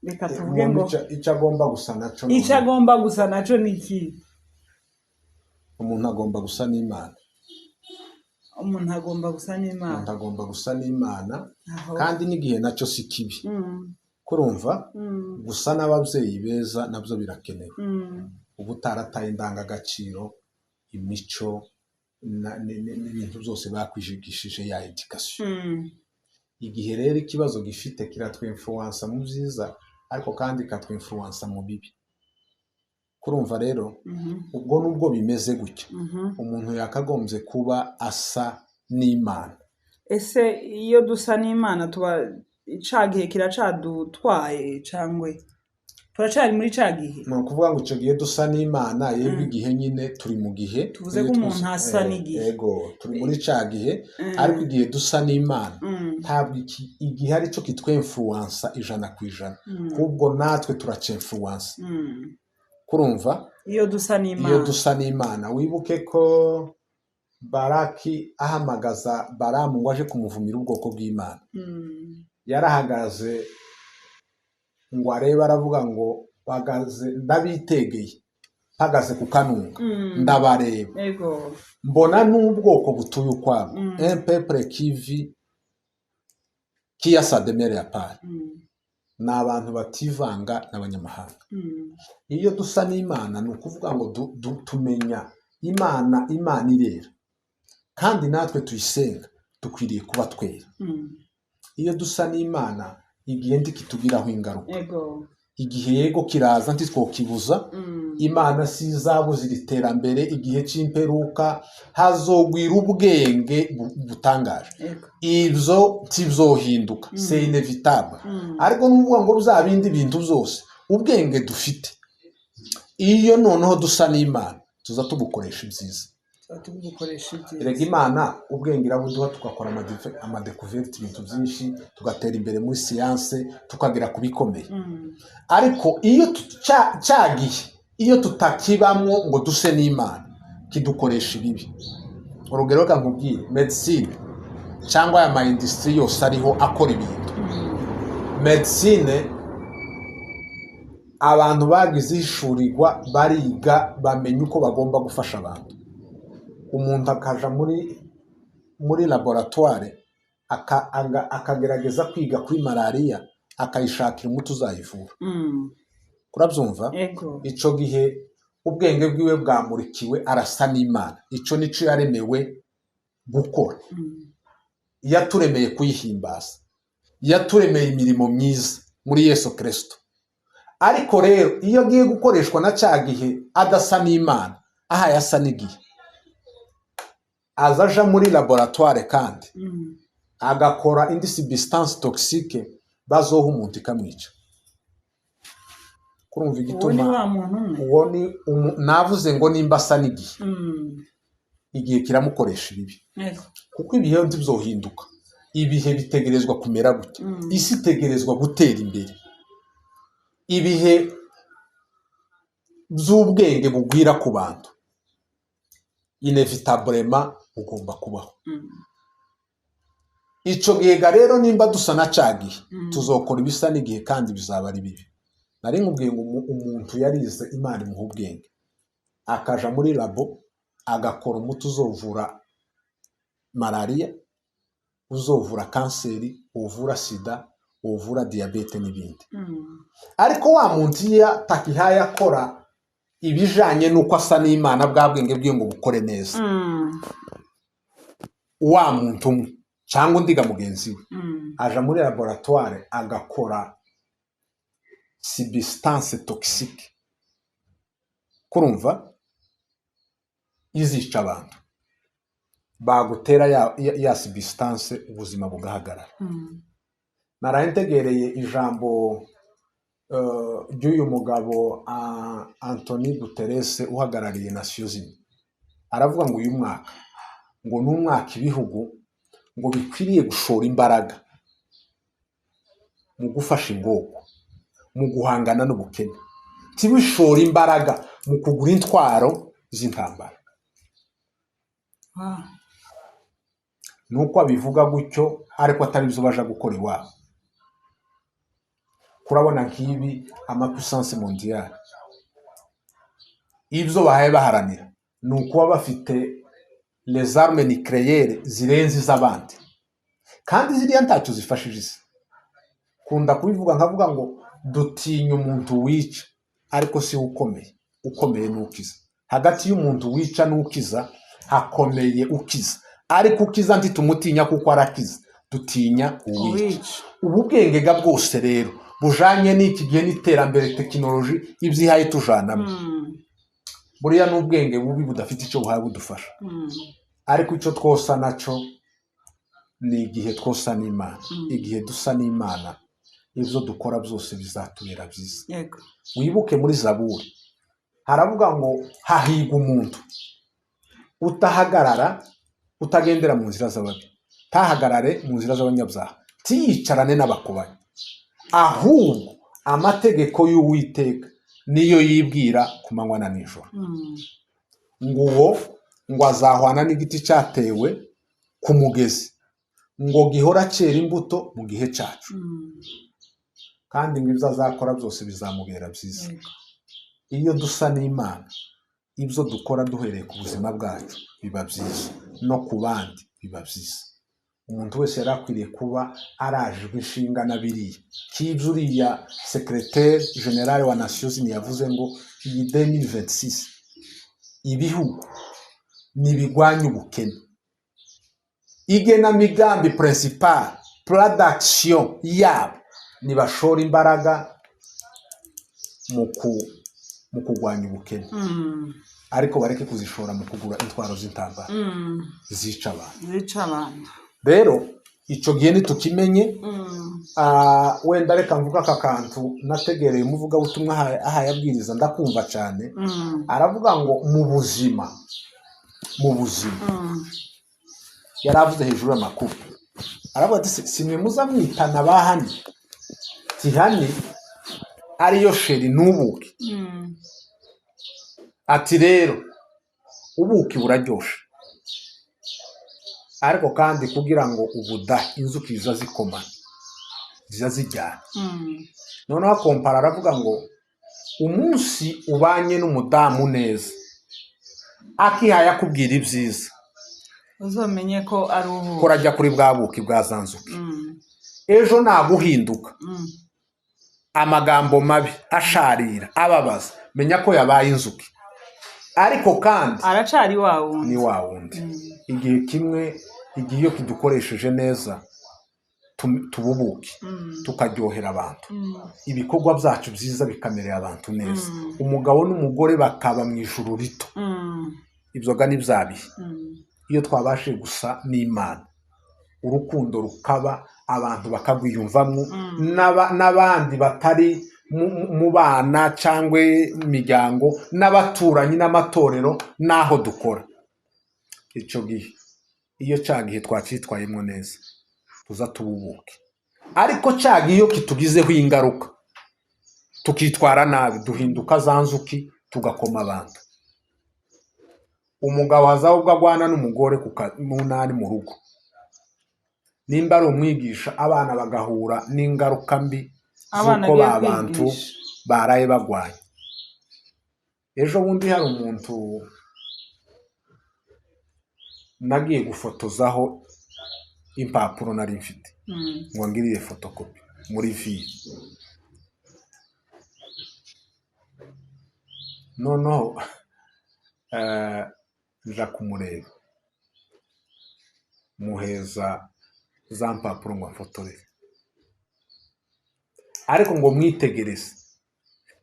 reka tuvuge ngo icyo agomba gusa naco icyo agomba gusa naco ni iki umuntu agomba gusa n'Imana umuntu agomba gusa n'Imana umuntu agomba gusa n'Imana kandi n'igihe nacyo si kibi kurumva gusa n'ababyeyi beza nabyo birakenewe ubu utarataye indangagaciro imico n'ibintu byose bakwijigishije ya education igihe rero ikibazo gifite kiratwinfluensa mu byiza ariko kandi katwinfluensa mu bibi kurumva rero ubwo nubwo bimeze gutya umuntu yakagombye kuba asa n'Imana. Ese iyo dusa n'Imana tuba icagihe kiracadutwaye cangwe turacari muri cagihe ni ukuvuga ngo icyo gihe dusa n'Imana yebwe igihe nyine turi mu gihe tuvuze ko umuntu asa n'igihe yego turi muri cagihe ariko igihe dusa n'Imana ntabwo igihe ari cyo kitwinfluensa 100% ahubwo natwe turacemfluensa kurumva iyo dusa n'Imana wibuke ko Baraki ahamagaza Baramu ngo aje kumuvumira ubwoko bw'Imana yarahagaze ngo arebe aravuga ngo bagaze ndabitegeye hagaze ku kanunga ndabareba mbona n'ubwoko butuye ukwabo un peuple qui a sa demeure à part ni abantu bativanga n'abanyamahanga iyo dusa n'Imana ni ukuvuga ngo tumenya Imana irera kandi natwe tuyisenga dukwiriye kuba twera iyo dusa n'Imana igihe ndikitugiraho ingaruka igihe yego kiraza ntitwokibuza Imana si izabuza iterambere igihe cy'imperuka hazogwira ubwenge butangaje ibyo tivyohinduka c'est inévitable ariko n'uvuga ngo bindi bintu byose ubwenge dufite iyo noneho dusa n'Imana tuza tubukoresha ibyiza erega Imana ubwenge irabuduha tugakora amadekuverte ibintu byinshi tugatera imbere muri siyanse tukagera ku bikomeye ariko iyo cyagiye iyo tutakibamwo ngo duse n'Imana kidukoresha ibibi urugero reka nkubwire medicine cyangwa aya ma-industry yose ariho akora ibintu medicine abantu bagize ishurirwa bariga bamenya uko bagomba gufasha abantu umuntu akaja muri laboratoire akagerageza kwiga kuri malaria akayishakira umuti uzayivura kurabyumva ico gihe ubwenge bwiwe bwamurikiwe arasa n'Imana ico nico yaremewe gukora yaturemeye kuyihimbaza yaturemeye imirimo myiza muri Yesu Kristo ariko rero iyo agiye gukoreshwa na cagihe adasa n'Imana aha yasa n'igihe azaja muri laboratoire kandi agakora indi substance toxique bazoha umuntu ikamwica kurumva igituma uwo ni navuze ngo nimba asa n'igihe igihe kiramukoresha ibibi kuko ibihe ntibyohinduka ibihe bitegerezwa kumera gute isi itegerezwa gutera imbere ibihe by'ubwenge bugwira ku bantu inevitablement ugomba kubaho ico gihe rero nimba dusa na cagihe tuzokora ibisa n'igihe kandi bizaba ari bibi nari nkubwiye ngo umuntu yarize Imana imuha ubwenge akaja muri labo agakora umuti uzovura malaria uzovura kanseri uvura sida uvura diabete n'ibindi ariko wa muntu takihaye akora ibijanye nuko asa n'Imana bwa bwenge bwiye ngo bukore neza wa muntu cyangwa ndiga mugenzi we aja muri laboratoire agakora substance toxique kurumva izica abantu bagutera ya substance ubuzima bugahagarara narahintegereye ijambo ry'uyu mugabo Anthony Guterres uhagarariye Nations Unies aravuga ngo uyu mwaka ngo n'umwaka ibihugu ngo bikwiriye gushora imbaraga mu gufasha ingoko mu guhangana n'ubukene tibishora imbaraga mu kugura intwaro z'intambara nuko abivuga gutyo ariko atari byo baje gukora iwabo. Kurabona nk'ibi amapuissance mondiale ibyo bahaye baharanira ni ukuba bafite les armes nucléaires zirenze iz'abandi, kandi ziriya ntacyo zifashije isi. Kunda kubivuga nkavuga ngo dutinya umuntu wica ariko si ukomeye, ukomeye n'ukiza. Hagati y'umuntu wica n'ukiza hakomeye ukiza, ariko ukiza ntitumutinya kuko arakiza, dutinya uwica. Ubu bwenge ga bwose rero bujanye n'iki gihe n'iterambere tekinoloji ibyihaye tujanamo, buriya n'ubwenge bubi budafite icyo buhaye budufasha. Ariko icyo twosa naco ni igihe twosa n'Imana. Igihe dusa n'Imana ibyo dukora byose bizatubera byiza. Yego. Wibuke muri Zaburi haravuga ngo hahigwa umuntu utahagarara, utagendera mu nzira z'ababi, tahagarare mu nzira z'abanyabyaha, tiyicarane n'abakobanyi, ahubwo amategeko y'Uwiteka niyo yibwira ku manywa na nijoro. Nguwo ngo azahwana n'igiti cyatewe ku mugezi, ngo gihora cyera imbuto mu gihe cyacu, kandi ngo ibyo azakora byose bizamubera byiza. Iyo dusa n'Imana ibyo dukora duhereye ku buzima bwacu biba byiza, no ku bandi biba byiza. Umuntu wese yari akwiriye kuba arajwe inshinga na biriya k'ibyo uriya secrétaire général wa Nations Unies yavuze ngo iyi 2026 ibihugu nibigwanya ubukene, igenamigambi principal plan d'action yabo nibashora imbaraga mu kugwanya ubukene, ariko bareke kuzishora mu kugura intwaro z'intambara zica abantu. Rero icyo gihe nitukimenye. Wenda reka mvuga aka kantu nategereye umuvugabutumwa aha yabwiriza ndakumva cyane. Aravuga ngo mu buzima yari avuze hejuru y'amakuru, aravuga ati simwe muzamwitana bahani, tihani ariyo sheri n'ubuki. Ati rero ubuki buraryoshe, ariko kandi kugira ngo ubudahe inzuki ziza zikomana ziza zijyana. Noneho akompara aravuga ngo umunsi ubanye n'umudamu neza akihaye akubwira ibyiza, uzomenye ko ari ubu kurajya kuri bwa buki bwa za nzuki. Ejo naguhinduka amagambo mabi asharira ababaza, menya ko yabaye inzuki, ariko kandi aracari wa wundi, ni wa wundi. Igihe kimwe, igihe iyo kidukoresheje neza tububuke tukaryohera abantu, ibikorwa byacu byiza bikamerera abantu neza, umugabo n'umugore bakaba mu ijuru rito. Ibyoga ni byabihe iyo twabashije gusa n'Imana, urukundo rukaba, abantu bakagwiyumvamo, n'abandi batari mu bana cyangwa imiryango, n'abaturanyi n'amatorero n'aho dukora. Icyo gihe iyo cya gihe twacyitwayemo neza tuza tububuke, ariko cya gihe iyo kitugizeho ingaruka tukitwara nabi duhinduka za nzuki tugakoma abantu. Umugabo hazaho ubwo agwana n'umugore munani mu rugo, nimba ari umwigisha, abana bagahura n'ingaruka mbi z'uko ba bantu baraye bagwanye. Ejo bundi hari umuntu nagiye gufotozaho impapuro nari mfite ngo ngirire fotokopi muri ville. Noneho nja kumureba muheza za mpapuro ngo mfotorere, ariko ngo mwitegereze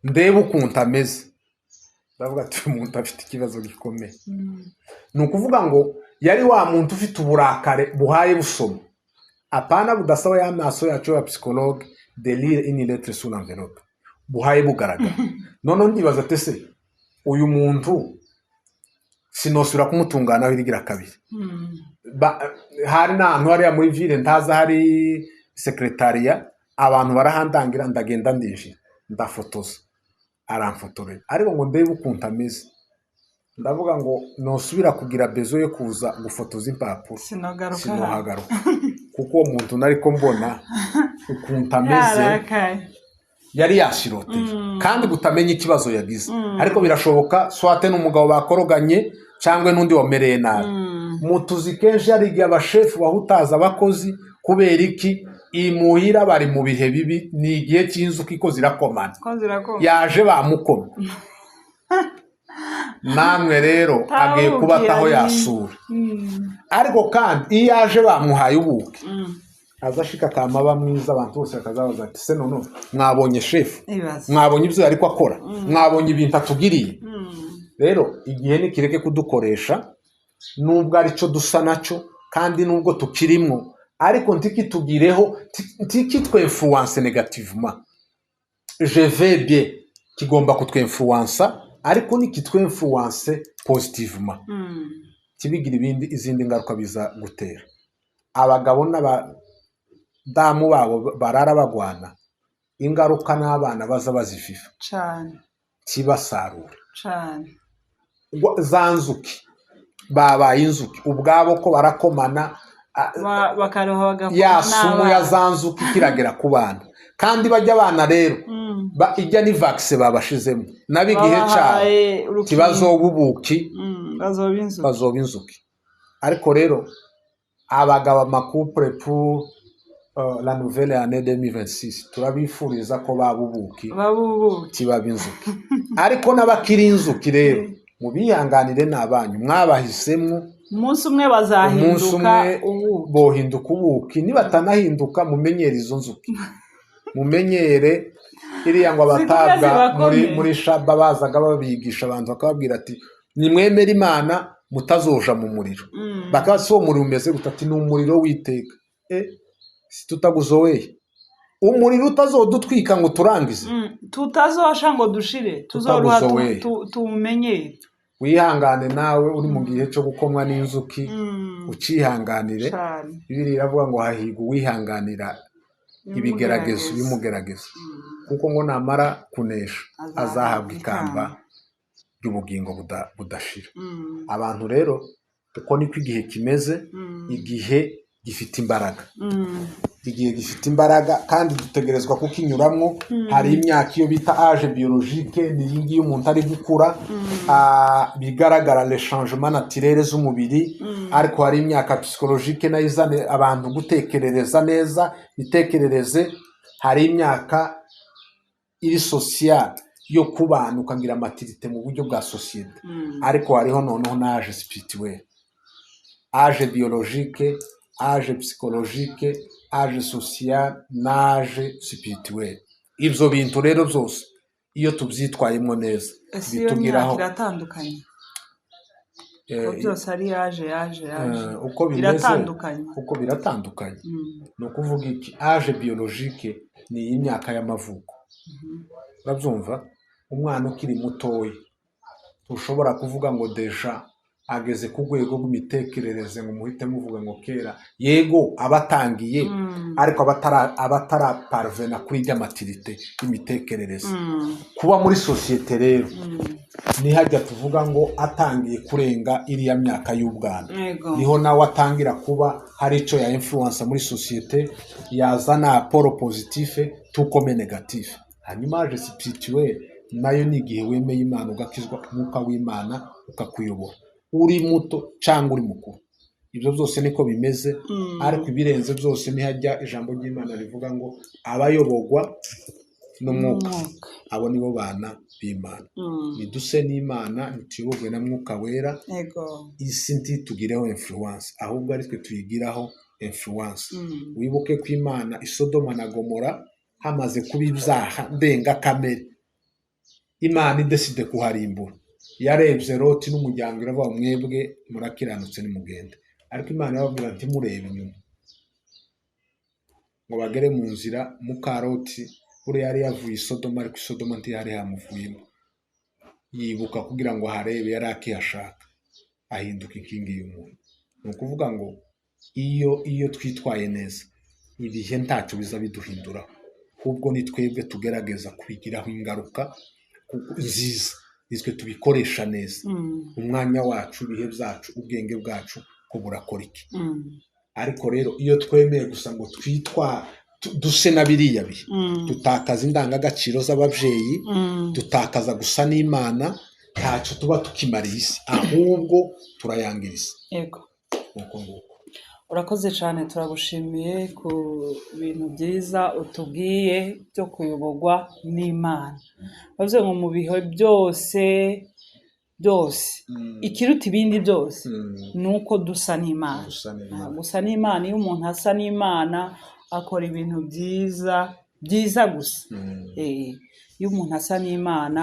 ndebe ukuntu ameze. Ndavuga ati umuntu afite ikibazo gikomeye. Ni ukuvuga ngo yari wa muntu ufite uburakare buhaye busoma, apana budasaba y'amaso yacu ya psychologue de lire une lettre sur l'enveloppe, buhaye bugaragara. None ndibaza ati se uyu muntu sinosura kumutungana wirigira kabiri. Hari n'ahantu hariya muri ville ntaza hari secretariat, abantu barahandangira, ndagenda ndinjira ndafotoza, aramfotorera, ariko ngo ndebe ukuntu ameze. ndavuga ngo nosubira kugira bezo yo kuza gufotoza impapuro sinogaruka sinohagaruka kuko uwo muntu nariko mbona ukuntu ameze yarakaye yari yashiroteye kandi gutamenya ikibazo yagize ariko birashoboka swate n'umugabo bakoroganye cyangwa n'undi wamereye nabi mutuzi kenshi hari igihe abashefu bahutaza abakozi kubera iki imuhira bari mu bihe bibi ni igihe cy'inzuki ko zirakomana yaje bamukoma namwe rero agiye kubataho yasura ariko kandi iyo yaje bamuhaye ubuki azashika kamaba mwiza abantu bose bakazabaza ati se none mwabonye shefu mwabonye ibyo ariko akora mwabonye ibintu atugiriye rero igihe nikireke kudukoresha nubwo arico dusa naco kandi nubwo tukirimwo ariko ntikitugireho ntikitwinfluence negativement je vais bien kigomba kutwinfluence ariko nikitwinfluence positivement kibigira izindi ngaruka biza gutera abagabo n'abadamu babo barara bagwana ingaruka n'abana baza bazififa cyane kibasarura cyane zanzuki babaye inzuki ubwabo ko barakomana bakaroha bagakoma yasumu ya zanzuki kiragera ku bana kandi bajya abana rero ijya ni vaccine babashizemo nabigihe cyane kibazobubuki bazoba inzuki ariko rero abagabo amakupure pour la nouvelle année 2026 turabifuriza ko babubuki kibaba inzuki ariko n'abakiri inzuki rero mubihanganire n'abanyu mwabahisemo umunsi umwe bazahinduka bohinduka ubuki nibatanahinduka mumenyere izo nzuki mumenyere iriya ngo abatabwa muri shaba bazaga babigisha abantu bakababwira ati nimwemere imana mutazoja mu muriro bakaba si uwo muriro umeze gutati ni umuriro w'iteka si tutaguzoweye umuriro utazodutwika ngo turangize tutazosha ngo dushire tuzoruha tumenyere wihangane nawe uri mu gihe cyo gukomwa n'inzuki ucihanganire bibiri iravuga ngo hahiga uwihanganira ibigeragezo bimugerageza kuko ngo namara kunesha azahabwa ikamba ry'ubugingo budashira abantu rero uko niko igihe kimeze igihe gifite imbaraga igihe gifite imbaraga kandi dutegerezwa kukinyuramwo hari imyaka iyo bita age biologique ni iyi umuntu ari gukura bigaragara les changements naturels z'umubiri ariko hari imyaka psychologique nayo izane abantu gutekerereza neza bitekerereze hari imyaka iri social yo kubana ukagira maturité mu buryo bwa societe ariko hariho noneho na age spirituel age biologique age psychologique age social n'age spirituel ivyo bintu rero byose iyo tubyitwayemo neza bitugiraho biratandukanye byose ari age uko biratandukanye no kuvuga iki age biologique ni imyaka y'amavuko urabyumva umwana ukiri mutoya ushobora kuvuga ngo deja ageze ku rwego rw'imitekerereze ngo muhite muvuga ngo kera yego abatangiye ariko abataraparvena kuri ijya maturité y'imitekerereze kuba muri societe rero nihajya tuvuga ngo atangiye kurenga iriya myaka y'ubwana niho nawe atangira kuba hari icyo ya influence muri societe yazana poro positive tukome negative hanyuma age spirituel nayo ni igihe wemeye Imana ugakizwa umwuka w'Imana ukakuyobora uri muto cyangwa uri mukuru ibyo byose niko bimeze ariko ibirenze byose nihajya ijambo ry'Imana rivuga ngo abayobogwa n'umwuka abo nibo bana b'Imana niduse n'Imana ntituyobogwe na mwuka wera isi ntitugireho influence ahubwo ari twe tuyigiraho influence wibuke ko Imana Isodoma na Gomora hamaze kuba ibyaha ndenga kamere Imana ideside kuharimbura yarebye Loti n'umuryango iravuga mwebwe murakiranutse nimugende ariko Imana yababwira ati murebe inyuma ngo bagere mu nzira muka Loti buriya yari yavuye Sodoma ariko Sodoma ntiyari hamuvuyemo yibuka kugira ngo harebe yari akihashaka ahinduka inkingi y'umuntu ni ukuvuga ngo iyo twitwaye neza ibihe ntacyo biza biduhinduraho ahubwo ni twebwe tugerageza kubigiraho ingaruka nziza nitwe tubikoresha neza umwanya wacu ibihe byacu ubwenge bwacu ko burakora iki ariko rero iyo twemeye gusa ngo duse na biriya bihe dutakaza indangagaciro z'ababyeyi dutakaza gusa n'Imana ntacyo tuba tukimariye isi ahubwo turayangiriza yego nuko nguko. urakoze cyane turagushimiye ku bintu byiza utubwiye byo kuyoborwa n'Imana bavuze ngo mu bihe byose ikiruta ibindi byose nuko dusa n'Imana gusa n'Imana iyo umuntu asa n'Imana akora ibintu byiza gusa iyo umuntu asa n'Imana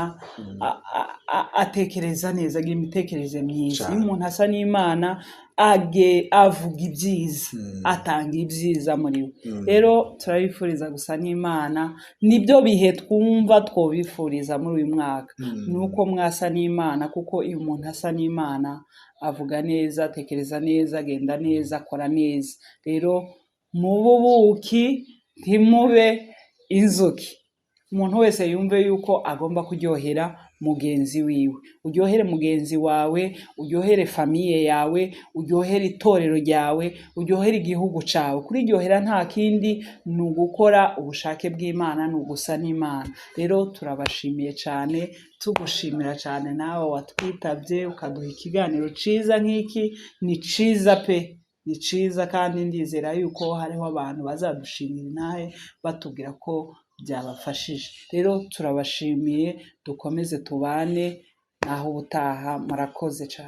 atekereza neza agira imitekerereze myiza iyo umuntu asa n'Imana avuga ibyiza atanga ibyiza muri we rero turabifuriza gusa n'Imana nibyo bihe twumva twobifuriza muri uyu mwaka nuko mwasa n'Imana kuko iyo umuntu asa n'Imana avuga neza atekereza neza agenda neza akora neza rero mube ubuki ntimube inzuki umuntu wese yumve yuko agomba kuryohera mugenzi wiwe uryohere mugenzi wawe uryohere famiye yawe uryohere itorero ryawe uryohere igihugu cyawe kuriryohera nta kindi ni ugukora ubushake bw'Imana ni ugusa n'Imana rero turabashimiye cyane tugushimira cyane nawe watwitabye ukaduha ikiganiro ciza nk'iki ni ciza pe ni ciza kandi ndizera yuko hariho abantu bazadushimira nawe batubwira ko byabafashije rero turabashimiye dukomeze tubane naho ubutaha murakoze cyane.